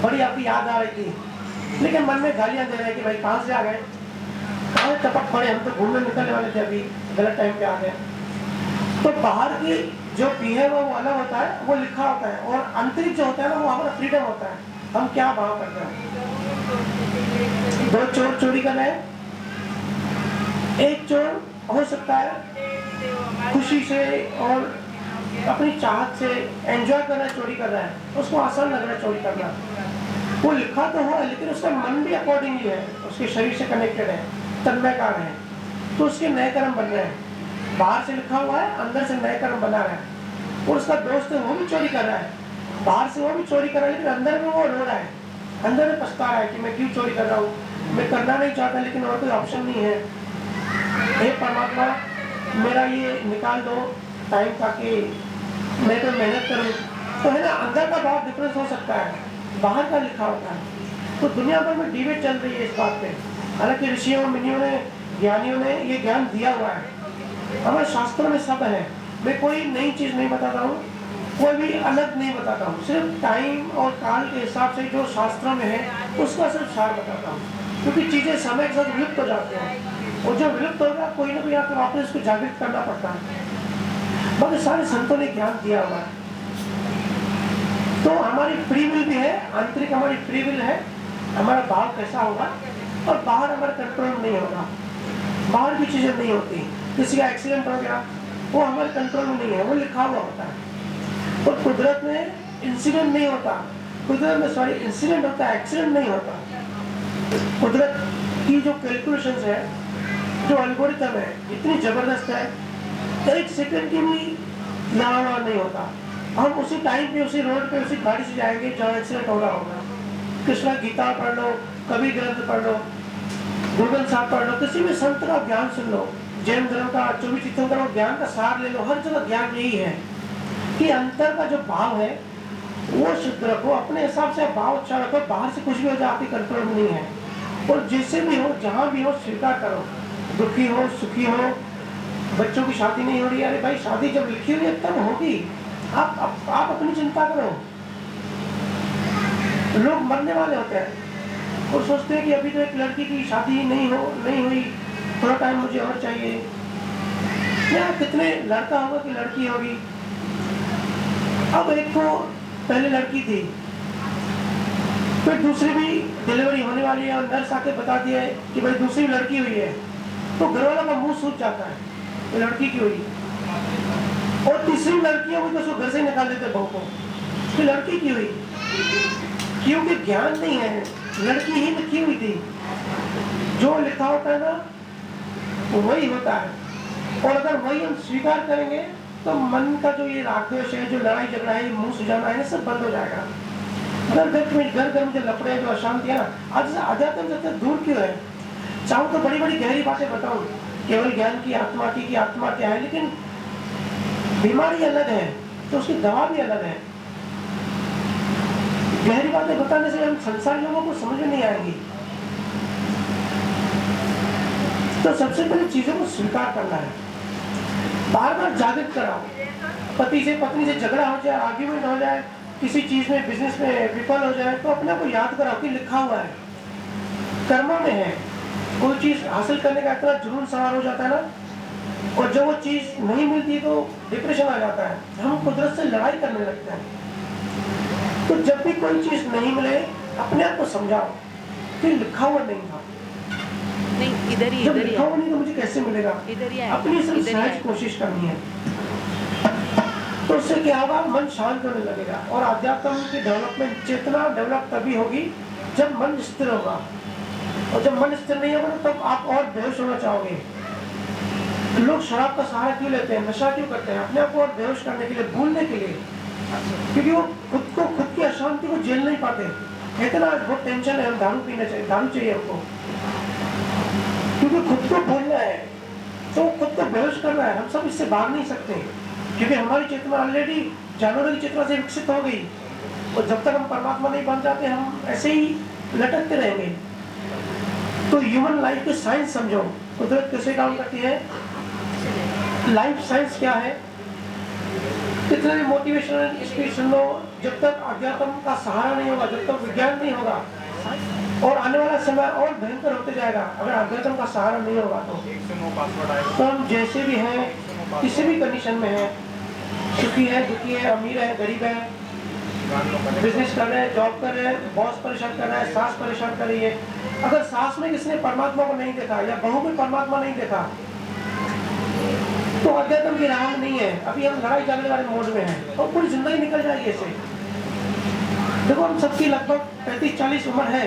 बड़ी आपकी याद आ रही थी, लेकिन मन में गालियां दे रहे कि भाई कहाँ से आ गए, कहाँ टपक पड़े, हम तो घूमने निकलने वाले थे, अभी गलत टाइम पे आ गए। तो बाहर की जो बिहेव है वो अलग होता है, वो लिखा होता है, और आंतरिक जो होता है ना, वो हमारा फ्रीडम होता है, हम क्या भाव करते हैं। 2 चोर चोरी कर रहे हैं, एक चोर हो सकता है खुशी से और अपनी चाहत से एंजॉय कर रहा है, चोरी कर रहा है, उसको आसान लग रहा है चोरी करना, वो लिखा तो हुआ है, लेकिन उसका मन भी अकॉर्डिंगली है, उसके शरीर से कनेक्टेड है, तन्मयकार है, तो उसके नए कर्म बन रहे हैं। बाहर से लिखा हुआ है, अंदर से नए कर्म बना रहा है। और उसका दोस्त है, वो भी चोरी कर रहा है, बाहर से वो भी चोरी कर रहा है, लेकिन अंदर में वो रो रहा है, अंदर में पछता रहा है कि मैं क्यों चोरी कर रहा हूँ, मैं करना नहीं चाहता, लेकिन और कोई ऑप्शन नहीं है। हे परमात्मा, मेरा ये निकाल दो टाइम, ताकि मैं तो मेहनत करूँ। तो है ना, अंदर का भाव डिफरेंस हो सकता है, बाहर का लिखा होता है। तो दुनिया भर में डिबेट चल रही है इस बात पे। हालांकि ऋषियों, मुनियों ने, ज्ञानियों ने ये ज्ञान दिया हुआ है, हमारे शास्त्रों में सब है। मैं कोई नई चीज नहीं बताता हूँ, कोई भी अलग नहीं बताता हूँ, सिर्फ टाइम और काल के हिसाब से जो शास्त्रों में है उसका सिर्फ सार बताता हूँ, क्योंकि चीजें समय के साथ विलुप्त हो जाते हैं, और जो विलुप्त होगा कोई ना कोई आकर वापस उसको जागृत करना पड़ता है। बाकी सारे संतों ने ज्ञान दिया हुआ है। तो हमारी फ्री विल भी है, आंतरिक हमारी फ्री विल है, हमारा भाव कैसा होगा, और बाहर हमारा कंट्रोल नहीं होगा, बाहर की चीजें नहीं होती। किसी का एक्सीडेंट हो गया, वो हमारे कंट्रोल में नहीं है, वो लिखा हुआ होता है। और कुदरत में इंसिडेंट नहीं होता, कुदरत में सॉरी इंसिडेंट होता है, एक्सीडेंट नहीं होता। कुदरत की जो कैलकुलेशंस है, जो एल्गोरिथम है, इतनी जबरदस्त है, 1 सेकंड की भी लावा नहीं होता। हम उसी टाइम पे, उसी रोड पे, उसी गाड़ी से जाएंगे जहाँ एक्सीडेंट हो रहा होगा। कृष्णा गीता पढ़ लो, कवि ग्रंथ पढ़ लो, गूगल साहब पढ़ लो, किसी भी संत का ज्ञान सुन लो, जैन धर्म का 24 तीर्थंकर का ज्ञान का सार ले लो, हर जगह ज्ञान यही है कि अंतर का जो भाव है वो शुद्ध रखो, अपने हिसाब से भाव अच्छा रखो, बाहर से कुछ भी हो जाए आपके कंट्रोल में नहीं है। और जैसे भी हो, जहाँ भी हो, स्वीकार करो, दुखी हो, सुखी हो, बच्चों की शादी नहीं हो रही है, अरे भाई शादी जब लिखी हुई है तब होगी, आप अपनी चिंता करो। लोग मरने वाले होते हैं और सोचते हैं कि अभी तो एक लड़की की शादी नहीं हुई, थोड़ा टाइम मुझे और चाहिए। या कितने लड़का होगा कि लड़की होगी। अब एक तो पहले लड़की थी, फिर दूसरी भी डिलीवरी होने वाली है और नर्स आके बता दिया है कि भाई दूसरी लड़की हुई है, तो घर वालों का मुंह सूज जाता है, तो लड़की की हुई। और तीसरी लड़की हुई तो उसको घर से निकाल देते बहू को, तो लड़की की हुई, क्योंकि ज्ञान नहीं है, लड़की ही लिखी हुई थी। जो लिखा होता है ना वही होता है, और अगर वही हम स्वीकार करेंगे तो मन का जो ये राग द्वेष है, जो लड़ाई झगड़ा है, मुंह सुझाना है, सब बंद हो जाएगा। घर घर में जो लफड़े, जो अशांति है ना, आज अध्यात्म से दूर क्यों है? चाहूँ तो बड़ी बड़ी गहरी बातें बताऊं, केवल ज्ञान की आत्मा क्या है, लेकिन बीमारी अलग है तो उसकी दवा भी अलग है। गहरी बातें बताने से हम संसार लोगों को समझ में नहीं आएंगी। तो सबसे पहले चीजों को स्वीकार करना है, बार बार जागृत कराओ। पति से पत्नी से झगड़ा हो जाए, आर्ग्यूमेंट हो जाए, किसी चीज में बिजनेस में विफल हो जाए, तो अपने को याद कराओ कि लिखा हुआ है, कर्मों में है। कोई चीज हासिल करने का इतना जुनून सवार हो जाता है ना, और जब वो चीज नहीं मिलती तो डिप्रेशन आ जाता है, हम कुदरत से लड़ाई करने लगते हैं। तो जब भी कोई चीज नहीं मिले, अपने आप को समझाओ कि लिखा हुआ नहीं था, नहीं इधर ही, जब लिखा हुआ नहीं तो मुझे कैसे मिलेगा? इधर ही अपनी सिर्फ सहज कोशिश करनी है, तो उससे क्या होगा? मन शांत होने लगेगा। और आध्यात्म की डेवलपमेंट, चेतना डेवलप तभी होगी जब मन स्थिर होगा, और जब मन स्थिर नहीं होगा तब आप और बेहोश होना चाहोगे। लोग शराब का सहारा क्यों लेते हैं, नशा क्यों करते हैं? अपने आप को और बेहोश करने के लिए, भूलने के लिए, क्योंकि वो खुद की अशांति को झेल नहीं पाते। इतना बहुत टेंशन है, हम दारू पीना चाहिए, दारू चाहिए हमको, क्योंकि खुद को भूलना है, तो खुद को बेहोश करना है। हम सब इससे भाग नहीं सकते, क्योंकि हमारी चेतना ऑलरेडी जानवरों की चेतना से विकसित हो गई, और जब तक हम परमात्मा नहीं बन जाते हम ऐसे ही लटकते रहेंगे। तो ह्यूमन लाइफ के साइंस समझो, कुदरत कैसे काम करती है, लाइफ साइंस क्या है। कितने भी मोटिवेशनल स्पीच सुन लो, जब तक अध्यात्म का सहारा नहीं होगा, जब तक विज्ञान नहीं होगा, और आने वाला समय और भयंकर होते जाएगा अगर अध्यात्म का सहारा नहीं होगा। तो हम जैसे भी हैं, किसी भी कंडीशन में है, सुखी है, दुखी है, अमीर है, गरीब है, बिजनेस कर रहे हैं, जॉब कर रहे हैं, बॉस परेशान कर रहा है, सास परेशान कर रही है, अगर सास में किसने परमात्मा को नहीं देखा, या बहू में परमात्मा नहीं देखा, तो अध्यात्म की राह नहीं है। अभी हम लड़ाई झगड़े वाले मोड में हैं, और पूरी जिंदगी निकल जाएगी ऐसे। देखो हम सबकी लगभग 35-40 उम्र है।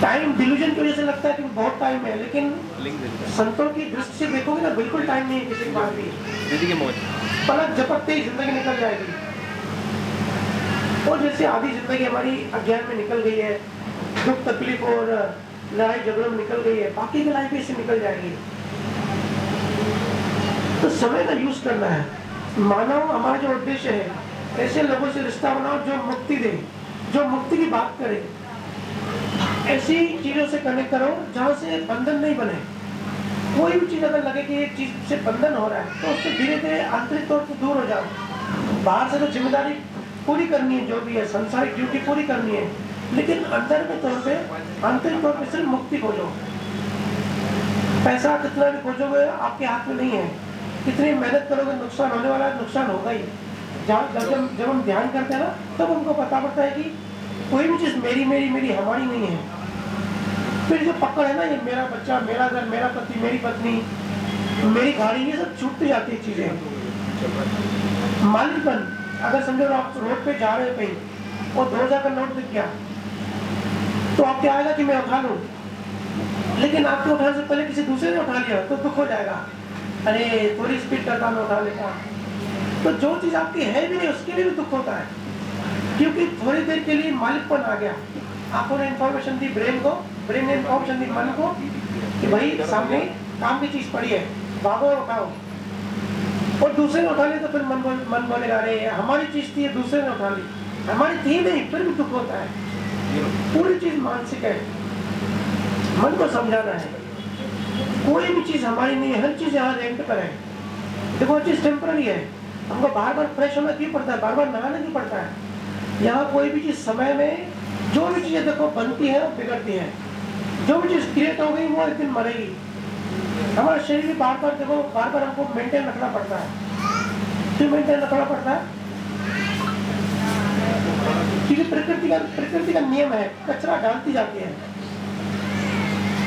टाइम डिल्यूजन की वजह से लगता है कि बहुत टाइम है, लेकिन संतों की दृष्टि से देखोगे ना, बिल्कुल टाइम नहीं है किसी के पास भी। पलक झपकते ही जिंदगी निकल जाएगी। और जैसे आधी जिंदगी हमारी अज्ञान में निकल गई है, दुख तकलीफ और लड़ाई झगड़ों में निकल गई है, बाकी की लाइफ भी इससे निकल जाएगी। तो समय का यूज करना है। मानव हमारा जो उद्देश्य है, ऐसे लोगों से रिश्ता बनाओ जो मुक्ति दे, जो मुक्ति की बात करे। ऐसी चीजों से कनेक्ट करो जहाँ से बंधन नहीं बने। कोई भी चीज अगर लगे कि एक चीज से बंधन हो रहा है, तो उससे धीरे धीरे आंतरिक तौर पर दूर हो जाओ। बाहर से तो जिम्मेदारी पूरी करनी है, जो भी है संसारिक ड्यूटी पूरी करनी है, लेकिन अंदर के तौर पे, आंतरिक तौर पे सिर्फ मुक्ति खोजो। पैसा कितना भी खोजोगे आपके हाथ में नहीं है, कितनी मेहनत करोगे नुकसान होने वाला है, नुकसान होगा ही। जब हम ध्यान करते हैं ना, तब हमको पता पड़ता है कि कोई भी चीज मेरी मेरी मेरी हमारी नहीं है। फिर जो पकड़ है ना, ये मेरा बच्चा, मेरा घर, मेरा पति, मेरी पत्नी, मेरी गाड़ी, ये सब छूटती जाती है चीजें। मालिकपन, अगर समझो आप रोड पे जा रहे हो कहीं और 2000 का नोट दिख गया, तो आप क्या आएगा कि मैं उठा लूं, लेकिन आपके उठाने से पहले किसी दूसरे ने उठा लिया तो दुख हो जाएगा, अरे थोड़ी स्पीड करता मैं उठा लेता। तो जो चीज आपकी है भी नहीं, उसके लिए भी दुख होता है, क्योंकि थोड़ी देर के लिए मालिकपन आ गया। आपको ने इन्फॉर्मेशन दी ब्रेन को, ब्रेन ने इन्फॉर्मेशन दी मन को कि भाई सामने काम की चीज पड़ी है, भागो और उठाओ। और दूसरे ने उठा ली तो फिर मन बोलेगा अरे हमारी चीज थी, दूसरे ने उठा ली, हमारी थी नहीं, फिर भी दुख होता है। पूरी चीज मानसिक है, मन को समझाना है। कोई भी चीज हमारी नहीं है, हर चीज यहाँ रेंट पर है। देखो हर चीज टेम्पररी है, हमको बार बार फ्रेश होना क्यों पड़ता है, बार बार नहाना क्यों पड़ता है। यहाँ कोई भी चीज समय में, जो भी चीजें देखो बनती है और बिगड़ती है, जो भी चीज क्रिएट हो गई वो एक दिन मरेगी। हमारा शरीर भी बार बार देखो, बार बार हमको मेंटेन रखना पड़ता है। क्यों मेंटेन रखना पड़ता है? क्योंकि प्रकृति का नियम है, कचरा डालती जाती है।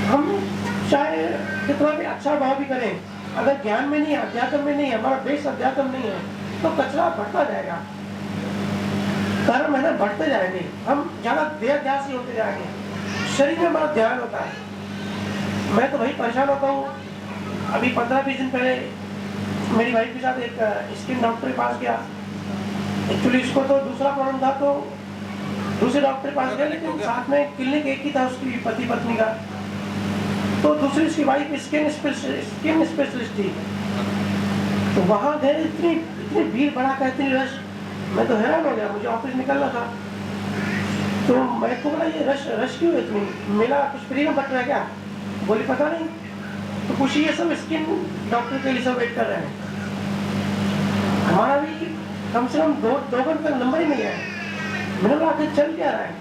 हम चाहे कितना भी अच्छा भाव भी करें, अगर ज्ञान में नहीं है, अध्यात्म में नहीं है, हमारा बेस अध्यात्म नहीं है, तो कचरा बढ़ता जाएगा, कर्म है ना बढ़ते जाएंगे, हम ज्यादा देहध्यासी होते जाएंगे। शरीर में हमारा ध्यान होता है। मैं तो भाई परेशान होता हूँ। अभी 15-20 दिन पहले मेरी वाइफ के साथ एक स्किन डॉक्टर के पास गया। एक्चुअली इसको तो दूसरा प्रॉब्लम था, तो दूसरे डॉक्टर के पास गया, लेकिन साथ में क्लिनिक एक ही था उसकी पति पत्नी का। तो दूसरी उसकी वाइफ स्किन स्पेशलिस्ट थी। तो वहाँ गए, इतनी इतनी भीड़ भड़ाका, इतनी रश, मैं तो हैरान हो गया। मुझे ऑफिस निकलना था, तो मैं को बोला ये रश क्यों है इतनी, मेला कुछ फ्री में बट रहा है क्या? बोली पता नहीं। तो कुछ ये सब स्किन डॉक्टर के लिए सब वेट कर रहे हैं। हमारा भी कम से कम दो घंटे तक नंबर ही नहीं है। मैंने बोला आखिर चल क्या रहा है?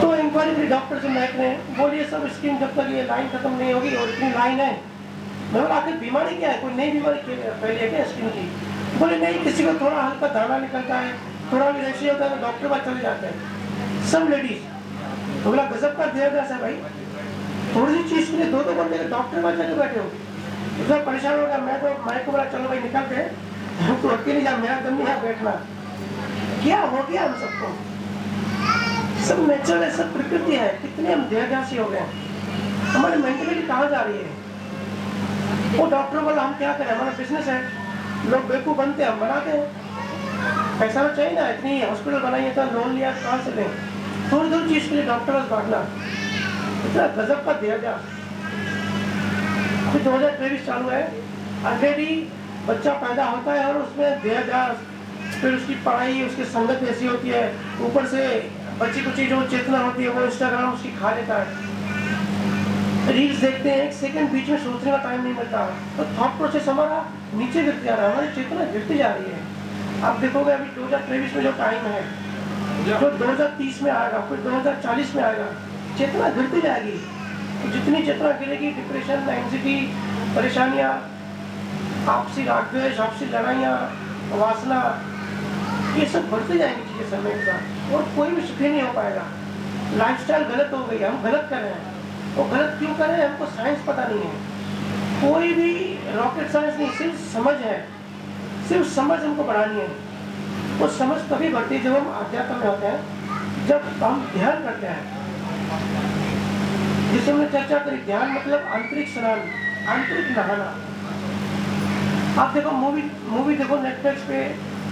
तो इंक्वायरी फिर डॉक्टर से बैठ रहे हैं, बोलिए सब स्किन जब तक ये लाइन खत्म नहीं होगी, और इतनी लाइन है। मैं बोला आखिर बीमारी क्या है, कोई नई बीमारी फैली है क्या स्किन की? बोले नहीं, किसी को थोड़ा हल्का दाना निकलता है, थोड़ा भी रैशेज होता है तो डॉक्टर पास चले जाते हैं, सब लेडीज। तो बोला गजब का देवदास है भाई, थोड़ी सी चीज के लिए दो घंटे डॉक्टर पास जाके बैठे हो। इतना परेशान हो गया मैं, तो मैं को बोला चलो भाई निकलते हैं, तो अकेले जा, मेरा दम नहीं है बैठना। क्या हो गया हम सबको? सब नेचुरल है, सब प्रकृति है, कितने हम देवदासी हो गए। हमारी मेंटलिटी कहाँ जा रही है? वो डॉक्टर बोला हम क्या करें, हमारा बिजनेस है, लोग बेवकूफ बनते हैं, हम बनाते हैं। पैसा तो चाहिए ना, इतनी हॉस्पिटल बनाई है तो लोन लिया कहाँ से लें? थोड़ी थोड़ी चीज के लिए डॉक्टर भागना, इतना गजब का दिया जा। 2023 चालू है, ऑलरेडी बच्चा पैदा होता है और उसमें दिया जा, फिर उसकी पढ़ाई, उसकी संगत ऐसी होती है, ऊपर से बच्ची कुची जो चेतना होती है वो इंस्टाग्राम उसकी खा लेता है। रील्स देखते हैं, एक सेकंड बीच में सोचने का टाइम नहीं मिलता, तो थॉट प्रोसेस हमारा नीचे गिरते जा रहा है, हमारी चेतना गिरती जा रही है। आप देखोगे अभी 2023 में जो टाइम है, जो 2030 में आएगा, फिर 2040 में आएगा, चेतना गिरती जाएगी। तो जितनी चेतना गिरेगी, डिप्रेशन, एंग्जाइटी, परेशानियां, आपसी राग द्वेष, आपसी लड़ाइयाँ, वासना, ये सब बढ़ते जाएंगी चीजें समय के साथ, और कोई भी सुखी नहीं हो पाएगा। लाइफस्टाइल गलत हो गई, हम गलत कर रहे हैं। वो गलत क्यों कर रहे हैं, हमको साइंस पता नहीं है, कोई भी रॉकेट साइंस नहीं, सिर्फ समझ है, सिर्फ समझ हमको बढ़ानी है। वो समझ तभी बढ़ती है जब हम आध्यात्म में होते हैं, जब हम ध्यान करते हैं। जिसे हमने चर्चा करी, ध्यान मतलब आंतरिक स्नान, आंतरिक नहाना। आप देखो मूवी देखो नेटफ्लिक्स पे,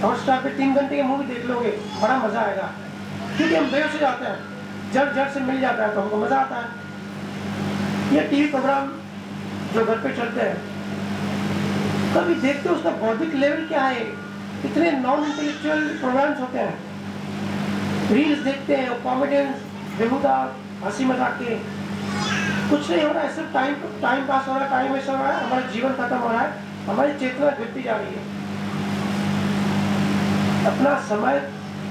हॉटस्टार पे 3 घंटे की मूवी देख लोगे, बड़ा मजा आएगा, क्योंकि हम बेहोश हो जाते हैं, जड़ से मिल जाता है तो हमको मजा आता है। ये टीवी प्रोग्राम जो घर पे चलते हैं, कभी देखते हो उसका बौद्धिक लेवल क्या है, कितने नॉन इंटेलेक्चुअल प्रोग्राम्स होते हैं। रील्स देखते हैं, कॉमेडियंस, बेहुदा हंसी मजाक के, कुछ नहीं हो रहा है, सिर्फ टाइम पास हो रहा है, टाइम वेस्ट हो रहा है, हमारा जीवन खत्म हो रहा है, हमारी चेतना गिरती जा रही है। अपना समय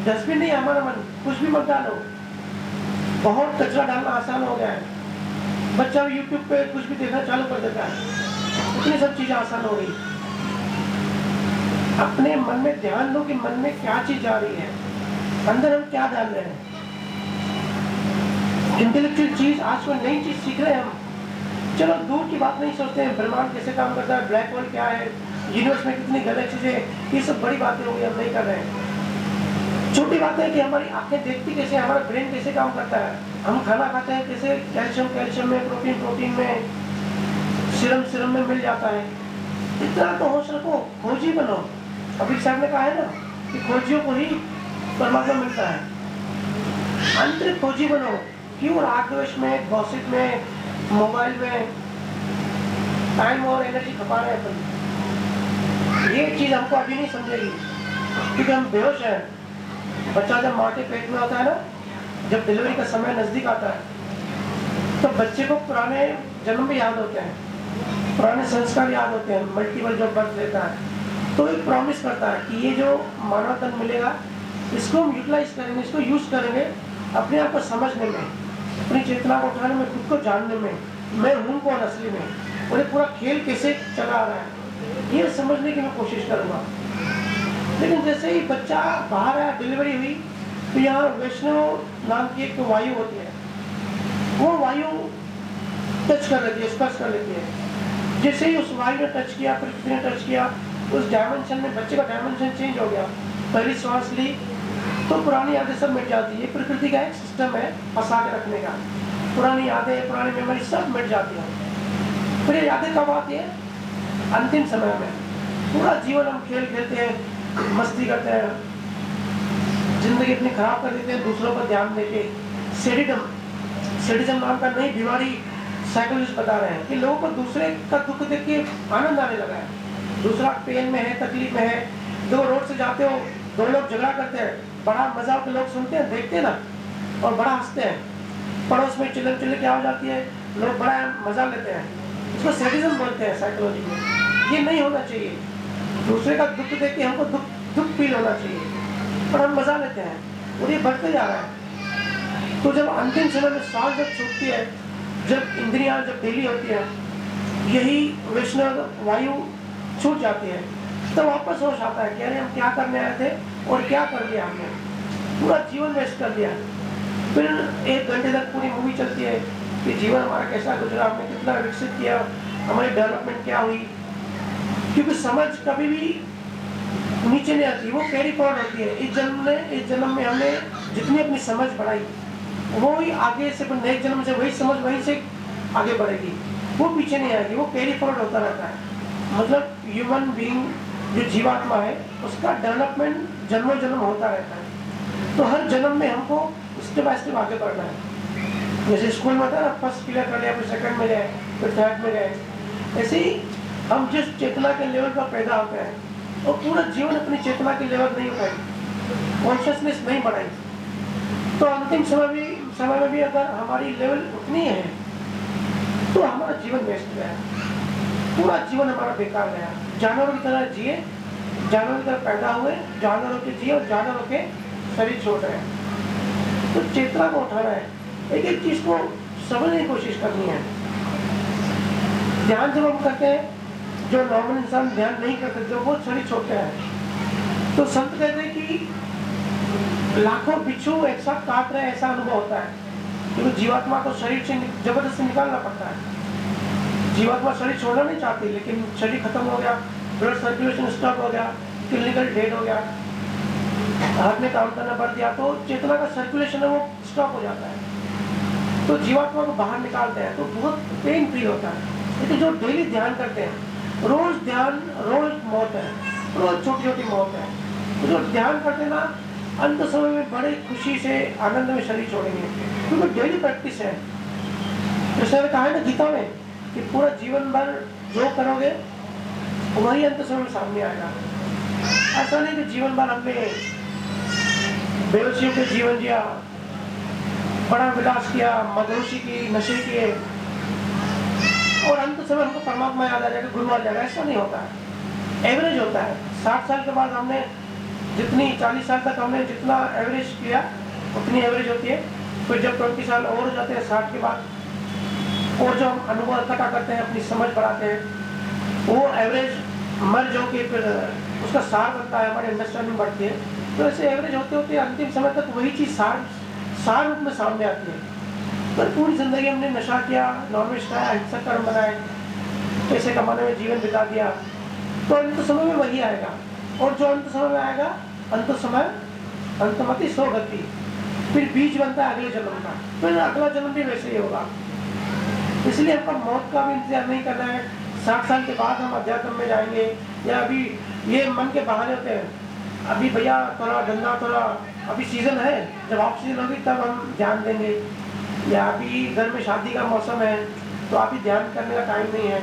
डस्टबिन नहीं है हमारा मन, कुछ भी मत डालो, बहुत कचरा डालना आसान हो गया है। बच्चा भी यूट्यूब पे कुछ भी देखना चालू कर देता है, इतनी सब चीजें आसान हो गई। अपने मन में ध्यान दो कि मन में क्या चीज जा रही है, अंदर हम क्या डाल रहे हैं। इंटेलेक्चुअल चीज, आज कोई नई चीज सीख रहे हैं हम, चलो दूर की बात नहीं सोचते हैं, ब्रह्मांड कैसे काम करता है, ब्लैक होल क्या है, यूनिवर्स में कितनी गैलेक्सीज है, ये सब बड़ी बातें हो गई, हम नहीं कर रहे हैं। छोटी बात है कि हमारी आंखें देखती कैसे, हमारा ब्रेन कैसे काम करता है, हम खाना खाते हैं कैसे, कैल्शियम में, प्रोटीन में, सीरम में मिल जाता है। इतना तो होश रखो, खोजी बनो। अभी साहब ने कहा है ना कि खोजियों को ही परमात्मा मिलता है। आंतरिक खोजी बनो, क्यों राग द्वेष में, गॉसिप में, मोबाइल में टाइम और एनर्जी खपा रहे हैं। ये चीज हमको अभी नहीं समझेगी, क्योंकि हम बेहोश हैं। बच्चा जब माँ के पेट में होता है ना, जब डिलीवरी का समय नजदीक आता है, तो बच्चे को पुराने जन्म भी याद होते हैं, पुराने संस्कार याद होते हैं, मल्टीपल जो बर्थ लेता है, तो एक प्रॉमिस करता है कि ये जो मानव तन मिलेगा, इसको हम यूटिलाइज करेंगे, इसको यूज करेंगे अपने आप को समझने में, अपनी चेतना को उठाने में, खुद को जानने में, मैं हूँ कौन असली में, और ये पूरा खेल कैसे चला रहा है, ये समझने की मैं कोशिश करूँगा। लेकिन जैसे ही बच्चा बाहर आया, डिलीवरी हुई, तो यहाँ वैष्णव नाम की एक वायु होती है, वो वायु टच कर लेती है, स्पर्श कर लेती है। जैसे ही उस वायु ने टच किया, पृथ्वी ने टच किया, उस डायमेंशन में बच्चे का डायमेंशन चेंज हो गया। पहली सांस ली तो पुरानी यादें सब मिट जाती है। प्रकृति का एक सिस्टम है फंसा के रखने का, पुरानी यादें, पुरानी मेमोरी सब मिट जाती है। फिर ये यादें कब आती है? अंतिम समय में पूरा जीवन हम खेल खेलते हैं, मस्ती करते हैं, जिंदगी इतनी खराब कर देते हैं दूसरों पर ध्यान देके। सेडिज्म नाम का नई बीमारी साइकोलॉजिस्ट बता रहे हैं कि लोगों को दूसरे का दुख देख के आनंद आने लगा है। दूसरा पेन में है, तकलीफ में है, दो रोड से जाते हो, दो लोग झगड़ा करते हैं, बड़ा मजा के लोग सुनते हैं, देखते हैं ना, और बड़ा हंसते हैं। पड़ोस में चिल्लम चिल्ली क्या हो जाती है, लोग बड़ा मजा लेते हैं, इसको सेडिज्म बोलते हैं साइकोलॉजी में। ये नहीं होना चाहिए। दूसरे का दुख देख के हमको दुख फील होना चाहिए, पर हम मजा लेते हैं और ये बढ़ते जा रहा है। तो जब अंतिम समय में सांस जब छूटती है, जब इंद्रियां जब ढीली होती है, यही वैष्णव वायु छूट जाती है, तो वापस होश आता है कि अरे हम क्या करने आए थे और क्या कर दिया हमने, पूरा जीवन वेस्ट कर दिया। फिर 1 घंटे तक पूरी मूवी चलती है कि जीवन हमारा कैसा गुजरा, हमने कितना विकसित किया, हमारी डेवलपमेंट क्या हुई। क्योंकि समझ कभी भी नीचे नहीं आती, वो कैरी फॉरवर्ड होती है। इस जन्म में हमने जितनी अपनी समझ बढ़ाई, वो ही आगे से नेक्स्ट जन्म से वही समझ वहीं से आगे बढ़ेगी, वो पीछे नहीं आएगी, वो कैरी फॉरवर्ड होता रहता है। मतलब ह्यूमन बीइंग जो जीवात्मा है उसका डेवलपमेंट जन्मों जन्म होता रहता है। तो हर जन्म में हमको स्टेप बाय स्टेप आगे बढ़ना है। जैसे स्कूल में था ना, फर्स्ट क्लियर कर लिया, फिर सेकंड में गए, फिर थर्ड में गए, ऐसे ही हम जिस चेतना के लेवल पर पैदा होते हैं और पूरा जीवन अपनी चेतना के लेवल नहीं उठाई, कॉन्शियसनेस नहीं बढ़ाई, तो अंतिम समय में भी अगर हमारी लेवल उतनी है तो हमारा जीवन वेस्ट गया, पूरा जीवन हमारा बेकार गया। जानवरों की तरह जिए, जानवरों की तरह पैदा हुए, जानवरों के जिए और जानवरों के शरीर छोड़ रहे हैं। तो चेतना को उठाना है, एक एक चीज को समझने की कोशिश करनी है। ध्यान जब हम करते हैं, जो नॉर्मल इंसान ध्यान नहीं करते, जो वो शरीर छोड़ते हैं, तो संत कहते हैं कि लाखों बिच्छू एक साथ काट रहे, ऐसा अनुभव होता है। क्योंकि जीवात्मा को शरीर से जबरदस्ती निकालना पड़ता है। जीवात्मा शरीर छोड़ना नहीं चाहती, लेकिन शरीर खत्म हो गया, ब्लड सर्कुलेशन स्टॉप हो गया, क्लिनिकल डेड हो गया, हार्ट में काम करना बढ़ गया, तो चेतना का सर्कुलेशन है वो स्टॉप हो जाता है। तो जीवात्मा को बाहर निकालते हैं तो बहुत पेन फील होता है। लेकिन जो डेली ध्यान करते हैं, रोज ध्यान, रोज मौत है, रोज छोटी छोटी मौत है, तो जो ध्यान करते हैं ना, अंत समय में बड़े खुशी से आनंद में शरीर छोड़ेंगे, क्योंकि डेली प्रैक्टिस है। जैसे कहा है ना गीता में कि पूरा जीवन भर जो करोगे वही अंत समय में सामने आएगा। ऐसा नहीं कि जीवन भर हमने बेहोशियों के जीवन जिया, बड़ा विलास किया, मदहोशी की, नशे किए और अंत समय हमको परमात्मा याद आ जाएगा, गुरु आ जाएगा। ऐसा नहीं होता है, एवरेज होता है। 60 साल के बाद हमने जितनी 40 साल तक हमने जितना एवरेज किया उतनी एवरेज होती है। फिर जब 20 साल और हो जाते हैं 60 के बाद, और जो हम अनुभव इकट्ठा करते हैं, अपनी समझ बढ़ाते हैं, वो एवरेज मर्ज होके फिर उसका सार बनता है, हमारी अंडरस्टैंडिंग बढ़ती है। तो ऐसे एवरेज होते होते अंतिम समय तक वही चीज़ सार रूप में सामने आती है। पर पूरी जिंदगी हमने नशा किया, नॉनवेज खाया, हिंसक कर्म बनाए, पैसे कमाने में जीवन बिता दिया, तो अंत समय में वही आएगा। और जो अंत समय में आएगा, अंतमति सो गति, फिर बीज बनता है अगले जन्म का, फिर अगला जन्म भी वैसे ही होगा। इसलिए हमको मौत का भी इंतजार नहीं करना है। 60 साल के बाद हम अध्यात्म में जाएंगे, या अभी ये मन के बहाने होते हैं, अभी भैया थोड़ा धंधा, थोड़ा अभी सीजन है, जब ऑफ सीजन होगी तब हम ध्यान देंगे, या अभी घर में शादी का मौसम है तो अभी ध्यान करने का टाइम नहीं है,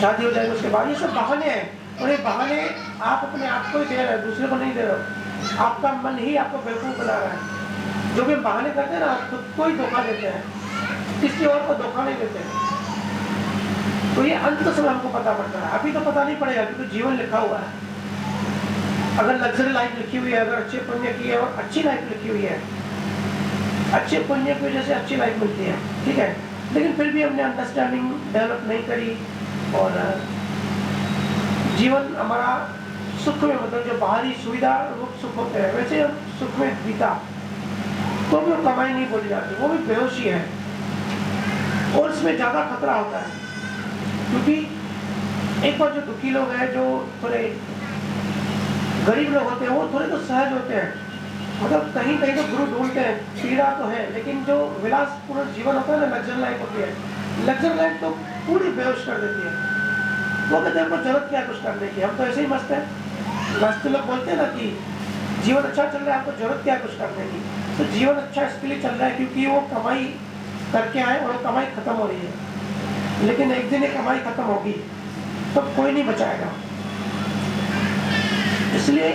शादी हो जाएगी उसके बाद। ये सब बहाने हैं, और ये बहाने आप अपने आप को ही दे रहे हैं, दूसरे को नहीं दे रहे हो। आपका मन ही आपको बेवकूफ़ बना रहा है। जो भी बहाने करते हैं ना, खुद को ही धोखा देते हैं, किसी और को धोखा नहीं देते। तो ये अंत समय हमको पता पड़ता है, अभी तो पता नहीं पड़ेगा क्योंकि जीवन लिखा हुआ है। अगर लग्जरी लाइफ लिखी हुई है, अगर अच्छे पुण्य की है और अच्छी लाइफ लिखी हुई है, अच्छे पुण्य की वजह से अच्छी लाइफ मिलती है, ठीक है। लेकिन फिर भी हमने अंडरस्टैंडिंग डेवलप नहीं करी और जीवन हमारा सुख में, मतलब जो बाहरी सुविधा रूप सुख होते हैं, वैसे हम सुख में बीता, तो भी वो कमाई नहीं बोली जाती, वो भी बेहोशी है। और इसमें ज़्यादा खतरा होता है, क्योंकि एक बार जो दुखी लोग हैं, जो थोड़े गरीब लोग होते हैं, वो थोड़े तो सहज होते हैं, मतलब कहीं कहीं तो गुरु ढूंढते हैं, पीड़ा तो है, लेकिन जो विलासपूर्ण जीवन होता है ना, लग्जरी लाइफ होती है, लग्जरी लाइफ तो पूरी बेहोश कर देती है। वो कहते हैं हमको जरूरत क्या है कुछ करने की, हम तो ऐसे ही मस्त है। नास्ते लोग बोलते हैं ना कि जीवन अच्छा चल रहा है, आपको जरूरत क्या है कुछ करने की। तो जीवन अच्छा इसके लिए चल रहा है क्योंकि वो कमाई करके आए और कमाई खत्म हो रही है, लेकिन एक दिन ये कमाई खत्म होगी तो कोई नहीं बचाएगा। इसलिए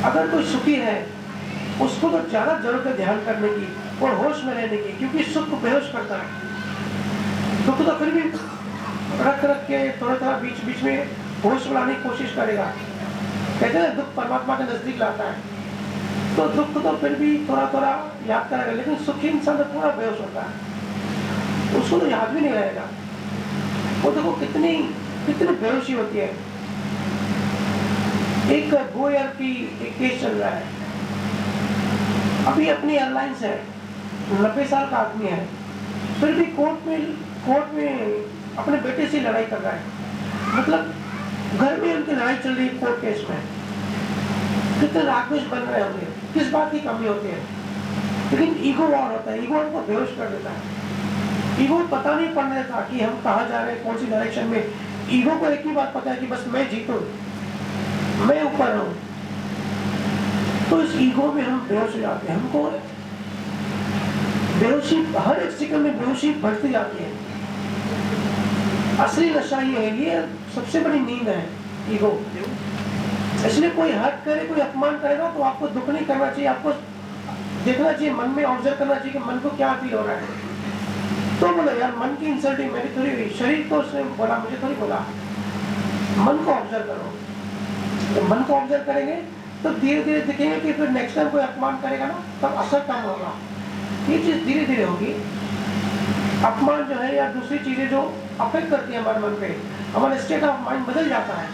अगर कोई सुखी है उसको तो ज्यादा जरूरत है ध्यान करने की और होश में रहने की, क्योंकि सुख को बेहोश करता है। दुख तो फिर भी रख रख के थोड़ा थोड़ा बीच बीच में होश में लाने की कोशिश करेगा। कहते हैं दुख परमात्मा के नजदीक लाता है, तो दुख तो फिर भी थोड़ा थोड़ा याद करेगा, लेकिन सुखी इंसान तो पूरा बेहोश होता है, उसको तो याद भी नहीं रहेगा। वो देखो कितनी कितनी बेहोशी होती है। एक गो एयर की एक केस चल रहा है, अभी अपनी एयरलाइंस है, 90 साल का आदमी है, फिर भी कोर्ट में अपने बेटे से लड़ाई कर रहा है। मतलब घर में उनकी लड़ाई चल रही है कोर्ट केस में। कितने राक्षस बन रहे होंगे, किस बात की कमी होती है, लेकिन ईगो वॉर होता है, ईगो उनको बेहोश कर देता है। ईगो पता नहीं पड़ने देता कि हम कहाँ जा रहे हैं, कौन सी डायरेक्शन में। ईगो को एक ही बात पता है कि बस मैं जीतूं, मैं ऊपर हूं। तो इस ईगो में हम बेहोश हो जाते हैं, हमको बेहोशी हर एक सेकंड में बेहोशी बढ़ती जाती है। असली नशा ये है, ये सबसे बड़ी नींद है ईगो। इसलिए कोई हर्ट करे, कोई अपमान करेगा तो आपको दुख नहीं करना चाहिए, आपको देखना चाहिए, मन में ऑब्जर्व करना चाहिए कि मन को क्या फील हो रहा है। तो बोला यार मन की इंसल्टिंग मेरी थोड़ी हुई, शरीर तो उसने बोला, मुझे थोड़ी बोला। मन को ऑब्जर्व करो, तो मन को ऑब्जर्व करेंगे तो धीरे धीरे दिखेंगे कि फिर नेक्स्ट टाइम कोई अपमान करेगा ना तब असर कम होगा। ये चीज धीरे धीरे होगी। अपमान जो है या दूसरी चीजें जो अफेक्ट करती है हमारे मन पे, हमारा स्टेट ऑफ माइंड बदल जाता है।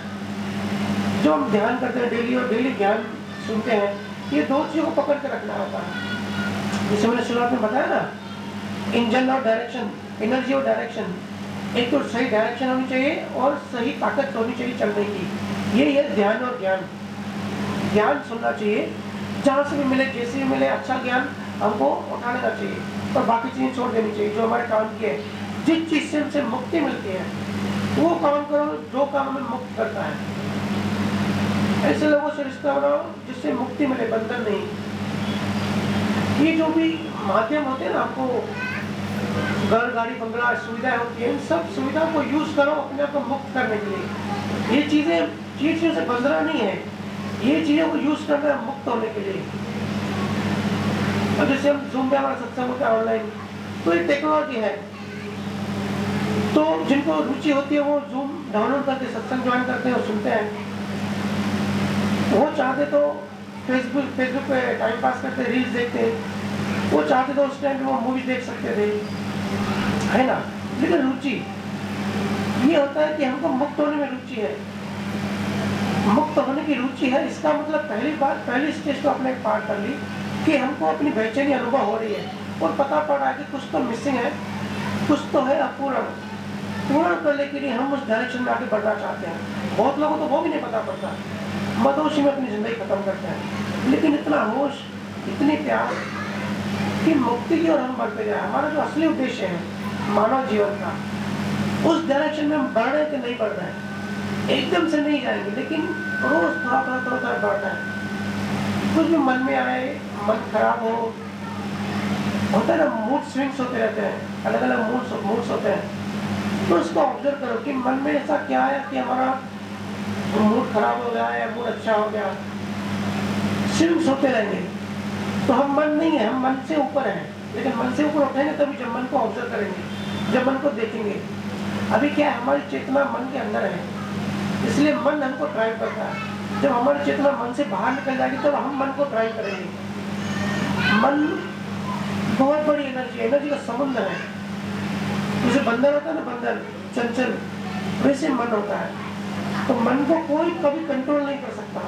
जो हम ध्यान करते हैं डेली और डेली ज्ञान सुनते हैं, ये दो चीजों को पकड़ के रखना होता है। जैसे मैंने शुरुआत में बताया ना, इंजन और डायरेक्शन, एनर्जी और डायरेक्शन, एक तो सही डायरेक्शन होनी चाहिए और सही ताकत होनी चाहिए चलने की। ये है ध्यान और ज्ञान। ज्ञान सुनना चाहिए, जहाँ से भी मिले, जैसे भी मिले, अच्छा ज्ञान हमको उठा लेना चाहिए और बाकी चीजें छोड़ देनी चाहिए जो हमारे काम की है। जिस चीज से हमसे मुक्ति मिलती है वो काम करो, जो काम हमें मुक्त करता है। ऐसे लोगों से रिश्ता बनाओ जिससे मुक्ति मिले, बंधन नहीं। ये जो भी माध्यम होते हैं ना, आपको घर, गाड़ी, बंगला, सुविधाएं होती है, इन सब सुविधाओं को यूज करो अपने आप को मुक्त करने के लिए। ये चीजों से बंधना नहीं है, ये चीजों को यूज करना है मुक्त होने के लिए। अब जैसे हम जूम पे हमारा सत्संग होता है ऑनलाइन, तो ये टेक्नोलॉजी है, तो जिनको रुचि होती है वो जूम डाउनलोड करके सत्संग ज्वाइन करते हैं और सुनते हैं। वो चाहते तो फेसबुक पे टाइम पास करते, रील्स देखते, वो चाहते तो उस टाइम पे वो मूवी देख सकते थे, है ना। लेकिन रुचि ये होता है कि हमको मुक्त होने में रुचि है, मुक्त होने की रुचि है। इसका मतलब पहली स्टेज तो आपने पार कर ली कि हमको अपनी बेचैनी अनुभव हो रही है और पता पड़ रहा है कि कुछ तो मिसिंग है, कुछ तो है अपूर्ण। पूर्ण करने के लिए हम उस डायरेक्शन में आगे बढ़ना चाहते हैं। बहुत लोगों को वो भी नहीं पता पड़ता, मदहोशी में अपनी जिंदगी खत्म करते हैं। लेकिन इतना होश, इतनी प्यार कि मुक्ति की ओर हम बढ़ते जाए, हमारा जो असली उद्देश्य है मानव जीवन का, उस डायरेक्शन में हम बढ़ रहे हैं कि नहीं बढ़ रहे हैं। एकदम से नहीं जाएंगे, लेकिन रोज थोड़ा थोड़ा बढ़ना है। कुछ भी मन में आए, मन खराब होता है ना, मूड स्विंग्स होते रहते हैं, अलग अलग मूड्स होते हैं। तो उसको ऑब्जर्व करो कि मन में ऐसा क्या है कि हमारा मूड खराब हो गया या मूड अच्छा हो गया। स्विंग्स होते रहेंगे तो हम मन नहीं है, हम मन से ऊपर हैं। लेकिन मन से ऊपर उठेंगे तभी जब मन को ऑब्जर्व करेंगे, जब मन को देखेंगे। अभी क्या है, हमारी चेतना मन के अंदर है, इसलिए मन हमको ड्राइव करता है। जब हमारी चेतना मन से बाहर निकल जाएगी तब हम मन को ड्राइव करेंगे। मन बहुत बड़ी एनर्जी का समुद्र है। जैसे बंदर होता है ना, बंदर चंचल, वैसे मन होता है। तो मन को कोई कभी कंट्रोल नहीं कर सकता,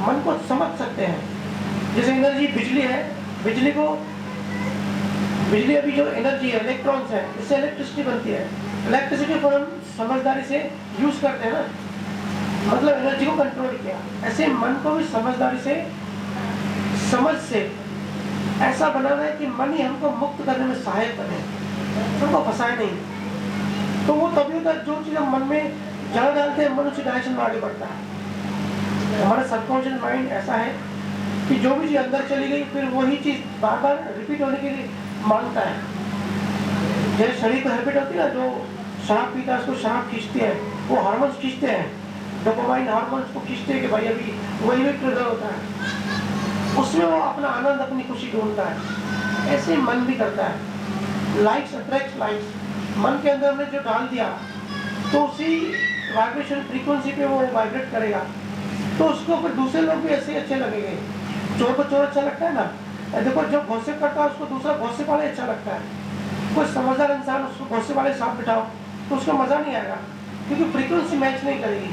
मन को समझ सकते हैं। जैसे एनर्जी बिजली है, बिजली अभी जो एनर्जी है, इलेक्ट्रॉन्स है, इससे इलेक्ट्रिसिटी बनती है। इलेक्ट्रिसिटी को हम समझदारी से यूज करते हैं ना, मतलब एनर्जी को कंट्रोल किया। ऐसे मन को भी समझदारी से, समझ से ऐसा बनाना है कि मन ही हमको मुक्त करने में सहायक बने, हमको फंसाए नहीं। तो वो तभी होता है जो चीज हम मन में ज़्यादा डालते हैं, मन उसी डायरेक्शन में आगे बढ़ता है। हमारा सबकॉन्शियस माइंड ऐसा है कि जो भी चीज़ अंदर चली गई फिर वही चीज़ बार बार रिपीट होने के लिए मांगता है। जैसे शरीर को हैबिट होती है ना, जो शराब पीता है उसको शराब खींचती है, वो हार्मोन्स खींचते हैं, डोपामाइन हार्मोन्स को खींचते हैं कि भाई अभी वही ट्रिगर होता है, उसमें वो अपना आनंद अपनी खुशी ढूंढता है। ऐसे ही मन भी करता है, लाइक्स अट्रैक्ट लाइक्स। मन के अंदर हमने जो डाल दिया तो उसी वाइब्रेशन फ्रीक्वेंसी पे वो वाइब्रेट करेगा, तो उसको फिर दूसरे लोग भी ऐसे ही अच्छे लगेंगे। चोर को चोर अच्छा लगता है ना, देखो जो गॉसिप करता है उसको दूसरा गॉसिप वाले अच्छा लगता है। कोई समझदार इंसान उसको गॉसिप वाले साथ बिठाओ तो उसको मजा नहीं आएगा, क्योंकि फ्रीक्वेंसी मैच नहीं करेगी।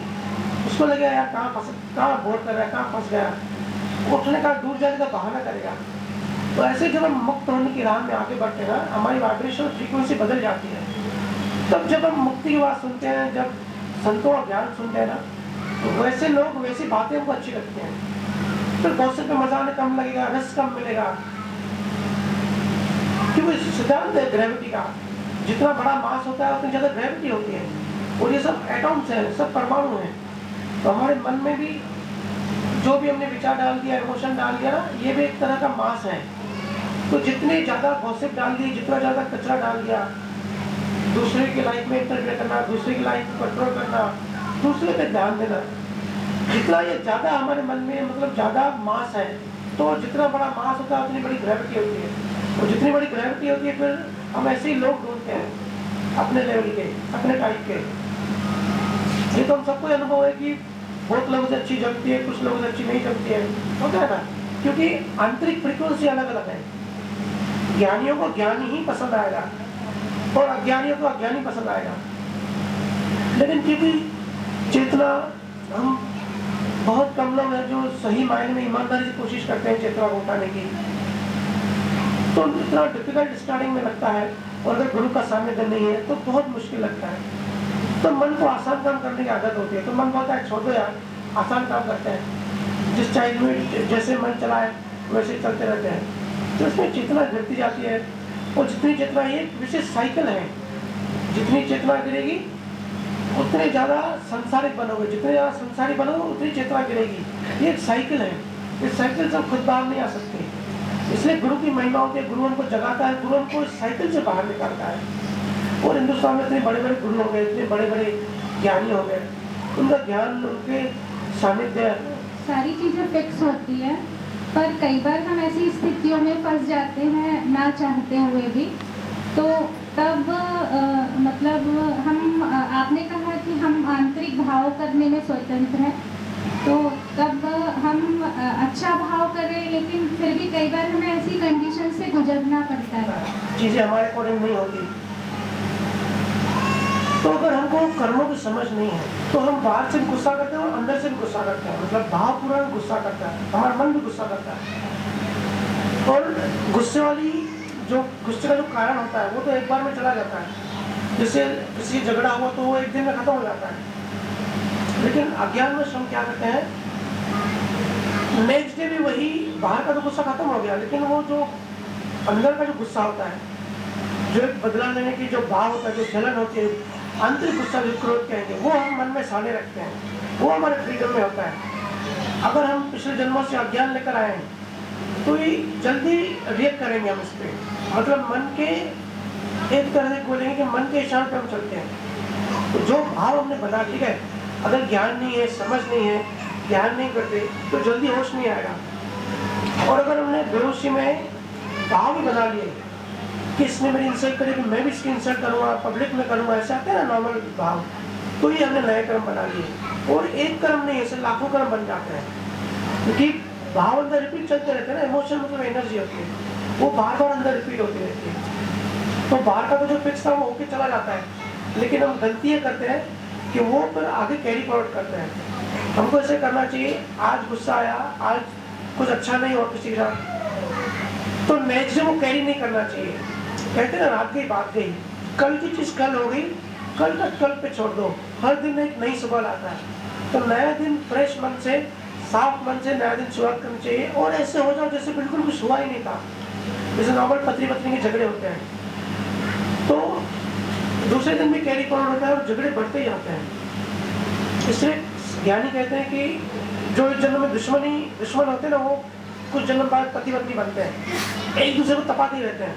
उसको लगेगा यार कहाँ बोर कर रहा है, कहाँ फंस गया, उठने का दूर जाने का बहाना करेगा। तो ऐसे जब हम मुक्त होने की राह में आगे बढ़ते हैं ना, हमारी वाइब्रेशन फ्रीक्वेंसी बदल जाती है। तब जब हम मुक्ति की बात सुनते हैं, जब संतों का ज्ञान सुनते हैं ना, तो वैसे लोग वैसी बातें हमको अच्छी लगती हैं। फिर गॉसिप पे मजा आने कम लगेगा, रस कम मिलेगा, क्योंकि सिद्धांत है ग्रेविटी का, जितना बड़ा मास होता है उतनी ज्यादा ग्रेविटी होती है। और ये सब एटॉम्स हैं, सब परमाणु हैं। तो हमारे मन में भी जो भी हमने विचार डाल दिया, इमोशन डाल दिया ना, ये भी एक तरह का मास है। तो जितने ज्यादा गॉसिप डाल दिए, जितना ज्यादा कचरा डाल दिया, दूसरे की लाइफ में इंटरफेयर करना, दूसरे की लाइफ को कंट्रोल करना, दूसरे पे ध्यान देना, जितना ये ज्यादा हमारे मन में मतलब ज्यादा मास है, तो जितना बड़ा मास होता है उतनी बड़ी ग्रेविटी होती है। और जितनी बड़ी ग्रेविटी होती है फिर हम ऐसे ही लोग ढूंढते हैं अपने लेवल के, अपने टाइप के। ये तो हम सबको अनुभव है कि बहुत लोगों से अच्छी जमती है, कुछ लोगों से अच्छी नहीं जमती है, होता है ना, क्योंकि आंतरिक फ्रीक्वेंसी अलग अलग है। ज्ञानियों को ज्ञानी ही पसंद आएगा और अज्ञानियों को अज्ञानी पसंद आएगा। लेकिन क्योंकि चेतना, हम बहुत कम लोग हैं जो सही मायने में ईमानदारी से कोशिश करते हैं चेतना को उठाने की, तो इतना डिफिकल्ट स्टार्टिंग में लगता है। और अगर गुरु का सानिध्य नहीं है तो बहुत मुश्किल लगता है। तो मन को आसान काम करने की आदत होती है, तो मन बोलता है छोड़ दो यार, आसान काम करते हैं, जिस टाइम में जैसे मन चलाए वैसे चलते रहते हैं। तो इसमें चेतना गिरती जाती है, और जितनी चेतना, ये विशेष साइकिल है, जितनी चेतना गिरेगी उतने ज्यादा संसारिक बनोगे, जितने ज्यादा संसारी बनोगे उतनी चेतना गिरेगी। ये एक साइकिल है, इस साइकिल से खुद बाहर नहीं आ सकते। इसलिए गुरु की महिमा होती है, गुरु उनको जगाता है, गुरु उनको इस साइकिल से बाहर निकालता है। और हिंदुस्तान में इतने बड़े बड़े गुरु हो गए, इतने बड़े बड़े ज्ञानी हो गए, उनका ज्ञान, उनके सानिध्य, सारी चीजें फिक्स होती है, पर कई बार हम ऐसी स्थितियों में फंस जाते हैं ना चाहते हुए भी। तो तब मतलब हम आपने कहा कि हम आंतरिक भाव करने में स्वतंत्र हैं, तो तब हम अच्छा भाव करें, लेकिन फिर भी कई बार हमें ऐसी कंडीशन से गुजरना पड़ता है, चीजें हमारे अकॉर्डिंग नहीं होती। तो अगर हमको कर्मों की समझ नहीं है तो हम बाहर से भी गुस्सा करते हैं और अंदर से भी गुस्सा करते हैं, मतलब भाव पूरा गुस्सा करता है, हमारा मन भी गुस्सा करता है। और गुस्से वाली जो गुस्से का जो कारण होता है वो तो एक बार में चला जाता है, जैसे किसी झगड़ा हुआ तो वो एक दिन में खत्म हो जाता है। लेकिन अज्ञान में हम क्या करते हैं, नेक्स्ट डे भी वही बाहर का तो गुस्सा खत्म हो गया, लेकिन वो जो अंदर का जो गुस्सा होता है, जो एक बदला लेने की जो भाव होता है, जो जलन होती है, आंतरिक गुस्सा जो क्रोध कहेंगे, वो हम मन में साले रखते हैं, वो हमारे फ्रीडम में होता है। अगर हम पिछले जन्मों से अज्ञान लेकर आए हैं तो ये जल्दी रिएक्ट करेंगे हम इस पे, मतलब मन के एक तरह से बोलेंगे कि मन के इशारे पे हम चलते हैं। तो जो भाव हमने बना, ठीक है, अगर ज्ञान नहीं है, समझ नहीं है, ध्यान नहीं करते तो जल्दी होश नहीं आएगा। और अगर हमने बेहोशी में भाव भी बना लिए कि इसने मेरी इंसल्ट करी, मैं भी इसकी इंसल्ट करूँगा, पब्लिक में करूँगा, ऐसे आते हैं ना नॉर्मल भाव, तो ये हमने नए कर्म बना लिए। और एक कर्म नहीं, ऐसे लाखों कर्म बन जाते हैं, क्योंकि भाव अंदर रिपीट चलते रहते हैं ना। इमोशन मतलब एनर्जी होती है, वो बार बार अंदर रिपीट होती रहती है। तो बाहर का तो जो फिक्स था वो होके चला जाता है, लेकिन हम गलती ये करते हैं कि वो फिर आगे कैरी फॉरवर्ड करते हैं। हमको ऐसे करना चाहिए, आज गुस्सा आया, आज कुछ अच्छा नहीं हुआ किसी के साथ, तो नेक्स्ट डे वो कैरी नहीं करना चाहिए। कहते हैं ना, रात गई बात गई, कल की चीज कल हो गई, कल का कल पे छोड़ दो। हर दिन एक नई सुबह लाता है, तो नया दिन फ्रेश मन से, साफ मन से नया दिन शुरुआत करनी चाहिए। और ऐसे हो जाओ जैसे बिल्कुल कुछ हुआ ही नहीं था, जैसे नॉर्मल पत्नी पत्नी के झगड़े होते हैं, तो दूसरे दिन भी कैरी फॉरवर्ड होता है और झगड़े बढ़ते ही जाते हैं। इसलिए ज्ञानी कहते हैं कि जो जन्म में दुश्मन होते हैं ना, वो कुछ जन्म बाद पति पत्नी बनते हैं, एक दूसरे को तपाते ही रहते हैं,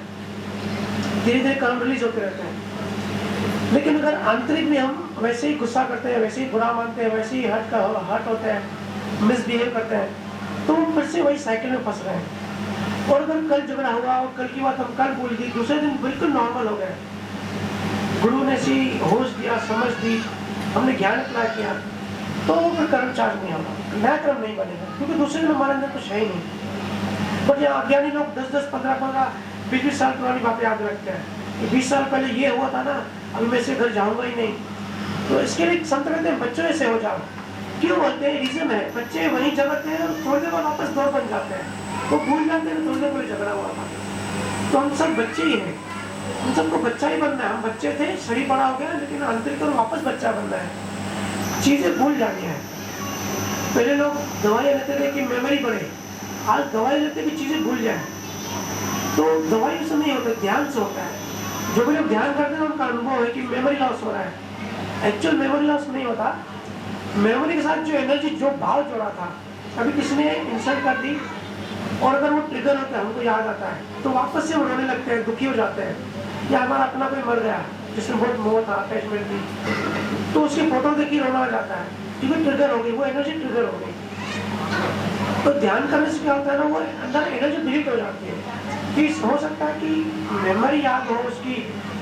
धीरे धीरे कर्म रिलीज होते रहते हैं। लेकिन अगर आंतरिक में हम वैसे ही गुस्सा करते हैं, वैसे ही बुरा मानते हैं, वैसे ही हर्ट होते हैं, मिसबिहेव करते हैं, तो फिर से वही साइकिल में फंस रहे हैं। और अगर कल झगड़ा हुआ और कल की बात हम कल भूल दी, दूसरे दिन बिल्कुल नॉर्मल हो गए, गुरु ने सी होश दिया, समझ दी, हमने ज्ञान अप्लाई किया, तो फिर कर्म चार्ज नहीं होगा, नया कर्म नहीं बनेगा, क्योंकि दूसरे दिन हमारे अंदर कुछ है ही नहीं। बट यहाँ अज्ञानी लोग 10-10, 15-15, 20-20 साल पुरानी बातें याद रखते हैं कि 20 साल पहले ये हुआ था ना, अभी मैं से घर जाऊंगा ही नहीं। तो इसके लिए संत कहते हैं बच्चों से हो जाओ। क्यों बोलते हैं? रीजन है, बच्चे वहीं जगते हैं और थोड़ी देर बाद वापस दौड़ बन जाते हैं, वो भूल जाते हैं थोड़ी देर कोई झगड़ा हुआ था। तो हम सब बच्चे ही हैं, हम सबको बच्चा ही बनना है। हम बच्चे थे, शरीर बड़ा हो गया, लेकिन आंतरिक और वापस बच्चा बनना है, चीजें भूल जानी है। पहले लोग दवाइयाँ लेते थे कि मेमोरी बढ़े, आज दवाई लेते कि चीजें भूल जाए। तो दवाई से नहीं होता, ध्यान से होता है। जो भी लोग ध्यान करते हैं उनका अनुभव है कि मेमोरी लॉस हो रहा है। एक्चुअल मेमोरी लॉस नहीं होता, मेमोरी के साथ जो एनर्जी, जो भाव जोड़ा था, अभी किसी ने इंसल्ट कर दी और अगर वो ट्रिगर होता है, हमको याद आता है, तो वापस से वो रोने लगते हैं, दुखी हो जाते हैं। या हमारा अपना कोई मर गया जिसमें बहुत मोह था, अटैचमेंट थी, तो उसकी फोटो देखी रोना आ जाता है, क्योंकि ट्रिगर हो गई, वो एनर्जी ट्रिगर हो गई। तो ध्यान करने से क्या होता है ना, वो अंदर एनर्जी डिलीट हो जाती है। कि हो सकता है कि मेमोरी याद हो उसकी,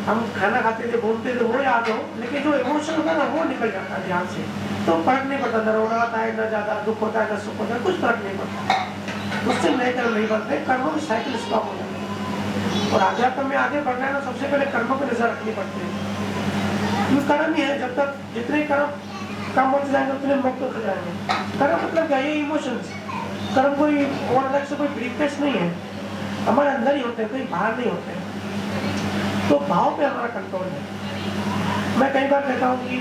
हम खाना खाते थे, घूमते थे, वो याद हो, लेकिन जो इमोशन होता है ना, वो निकल जाता है ध्यान से। तो फर्क नहीं पड़ता, न रोना आता है, न ज्यादा दुख होता है, न सुख होता है, कुछ फर्क नहीं पड़ता। उससे नए कर्म नहीं बनते, कर्मों की साइकिल स्टॉप हो जाती है। और आध्यात्म में आगे बढ़ना है ना, सबसे पहले कर्मों पर नजर रखनी पड़ती है। क्योंकि कर्म ही है, जब तक जितने कर्म कम होते जाएंगे उतने मुक्त हो जाएंगे। कर्म मतलब क्या? ये इमोशंस। कर्म कोई और अलग से कोई ब्रीफकेस नहीं है, हमारे अंदर ही होते हैं, कहीं बाहर नहीं होते हैं। तो भाव पे हमारा कंट्रोल है। मैं कई बार कहता हूँ कि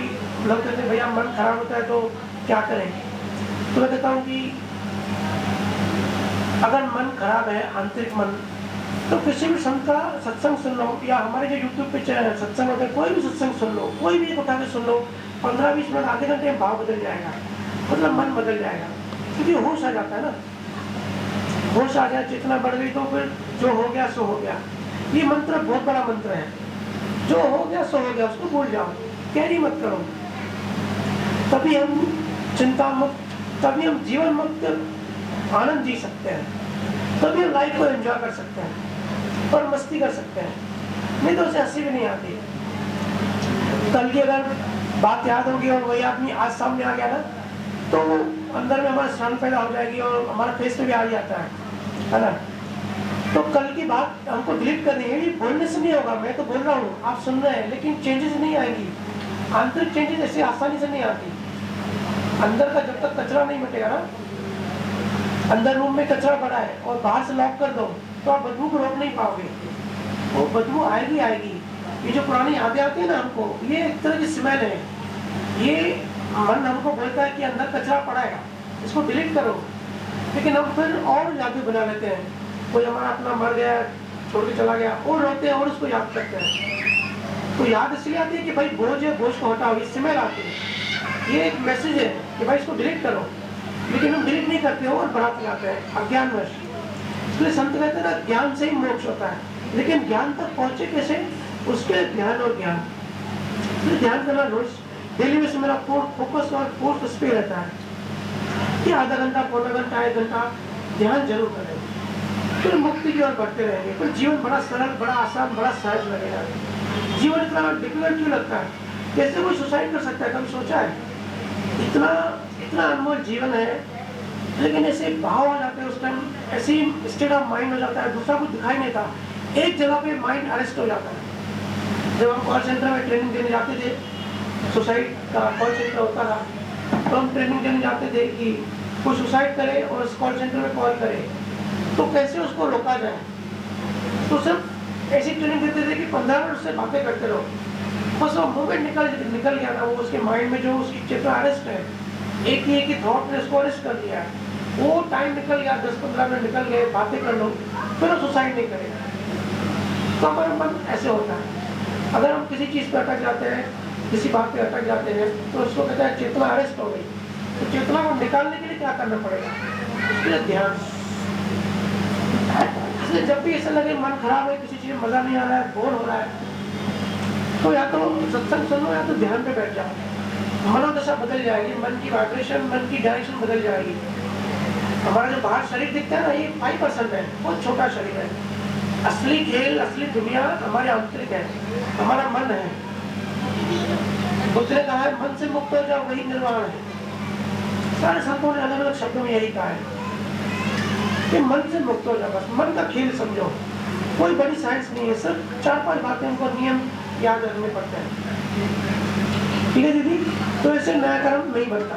लोग कहते हैं भैया मन खराब होता है तो क्या करें? तो मैं कहता हूँ कि अगर मन खराब है, आंतरिक मन, तो किसी भी संत का सत्संग सुन लो, या हमारे जो यूट्यूब पे चैनल सत्संग होते हैं, कोई भी सत्संग सुन लो, कोई भी एक उठा के सुन लो, 15-20 मिनट, आधे घंटे में भाव बदल जाएगा, मतलब मन बदल जाएगा, क्योंकि होश आ जाता है ना। होश आ जाए, चेतना बढ़ गई, तो फिर जो हो गया सो हो गया। ये मंत्र बहुत बड़ा मंत्र है, जो हो गया सो हो गया, उसको भूल जाओ, कैरी मत करो। तभी हम चिंता मुक्त, तभी हम जीवन मुक्त आनंद जी सकते हैं, तभी हम लाइफ को एंजॉय कर सकते हैं और मस्ती कर सकते हैं। नहीं तो उसे हंसी भी नहीं आती। कल की अगर बात याद होगी और वही आदमी आज सामने आ गया ना, तो अंदर में हमारा शर्म पैदा हो जाएगी और हमारा फेस पे भी आ जाता है ना। तो कल की बात हमको डिलीट करनी है। ये बोलने से नहीं होगा, मैं तो बोल रहा हूँ, आप सुन रहे हैं, लेकिन चेंजेस नहीं आएंगी। आंतरिक चेंजेस ऐसे आसानी से नहीं आती। अंदर का जब तक कचरा नहीं मिटेगा ना, अंदर रूम में कचरा पड़ा है और बाहर से लॉक कर दो, तो आप बदबू को रोक नहीं पाओगे, वो बदबू आएगी आएगी। ये जो पुरानी यादें आती है ना हमको, ये एक तरह की स्मेल है। ये मन हमको बोलता है कि अंदर कचरा पड़ा है, इसको डिलीट करो, लेकिन हम फिर और यादें बना लेते हैं। कोई हमारा अपना मर गया, छोड़ के चला गया, और रोते हैं और उसको याद करते हैं। तो याद इसलिए आती है कि भाई बोझ है, बोझ को हटाओ, ये स्मेल आती है, ये एक मैसेज है कि भाई इसको डिलीट करो, लेकिन हम डिलीट नहीं करते हो और बढ़ाते जाते हैं अज्ञानवश। इसलिए संत कहते हैं ना, ज्ञान से ही मोक्ष होता है, लेकिन ज्ञान तक पहुंचे कैसे? उसके ध्यान और ज्ञान, ध्यान करना रोज डेली में से मेरा फोकस और फोर्स उस पर रहता है कि आधा घंटा, पौना घंटा, 1 घंटा ध्यान जरूर करें, फिर मुक्ति की ओर बढ़ते रहेंगे। फिर जीवन बड़ा सरल, बड़ा आसान, बड़ा सहज लगेगा। जीवन इतना डिफिकल्ट क्यों लगता है? कैसे कोई सुसाइड कर सकता है? कभी सोचा है? इतना इतना अनमोल जीवन है, लेकिन ऐसे भाव आ जाते हैं उस टाइम, ऐसी स्टेट ऑफ माइंड हो जाता है, दूसरा कुछ दिखाई नहीं था, एक जगह पे माइंड अरेस्ट हो जाता है। जब हम कॉल सेंटर में ट्रेनिंग देने जाते थे, सुसाइड का कॉल सेंटर होता था, तो हम ट्रेनिंग देने जाते थे कि कोई सुसाइड करे और उस कॉल सेंटर में कॉल करे तो कैसे उसको रोका जाए। तो सिर्फ ऐसी ट्रेनिंग देते थे कि 15 मिनट से बातें करते रहो, बस वो मूवमेंट निकल गया ना, वो उसके माइंड में जो उसकी चेतना अरेस्ट है, एक ही थॉट ने उसको अरेस्ट कर दिया है, वो टाइम निकल गया, 10-15 मिनट निकल गए, बातें कर लो, फिर वो सुसाइड नहीं करेगा। तो हमारा मन ऐसे होता है। अगर हम किसी चीज़ पर अटक जाते हैं, किसी बात पे अटक जाते हैं तो उसको कहते हैं चेतना अरेस्ट हो गई। तो चेतना को निकालने के लिए क्या करना पड़ेगा? उसके लिए ध्यान। इसलिए जब भी ऐसा लगे मन खराब है, किसी चीज में मजा नहीं आ रहा है, बोर हो रहा है, तो या तो सत्संग सुनो या तो ध्यान पे बैठ जाओ। मनोदशा बदल जाएगी, मन की वाइब्रेशन, मन की डायरेक्शन बदल जाएगी। हमारा जो बाहर शरीर दिखता है ना, ये 5% है, बहुत छोटा शरीर है। असली खेल, असली दुनिया हमारे आंतरिक है, हमारा मन है। बुद्ध ने कहा है मन से मुक्त हो जाओ, वही निर्वाण है। सारे संतों ने अलग अलग शब्दों में यही कहा है कि मन से मुक्त हो जाओ, बस मन का खेल समझो। कोई बड़ी साइंस नहीं है, सिर्फ 4-5 बातें उनको नियम याद रखने पड़ते हैं। ठीक है दीदी? तो ऐसे नया कर्म नहीं बनता।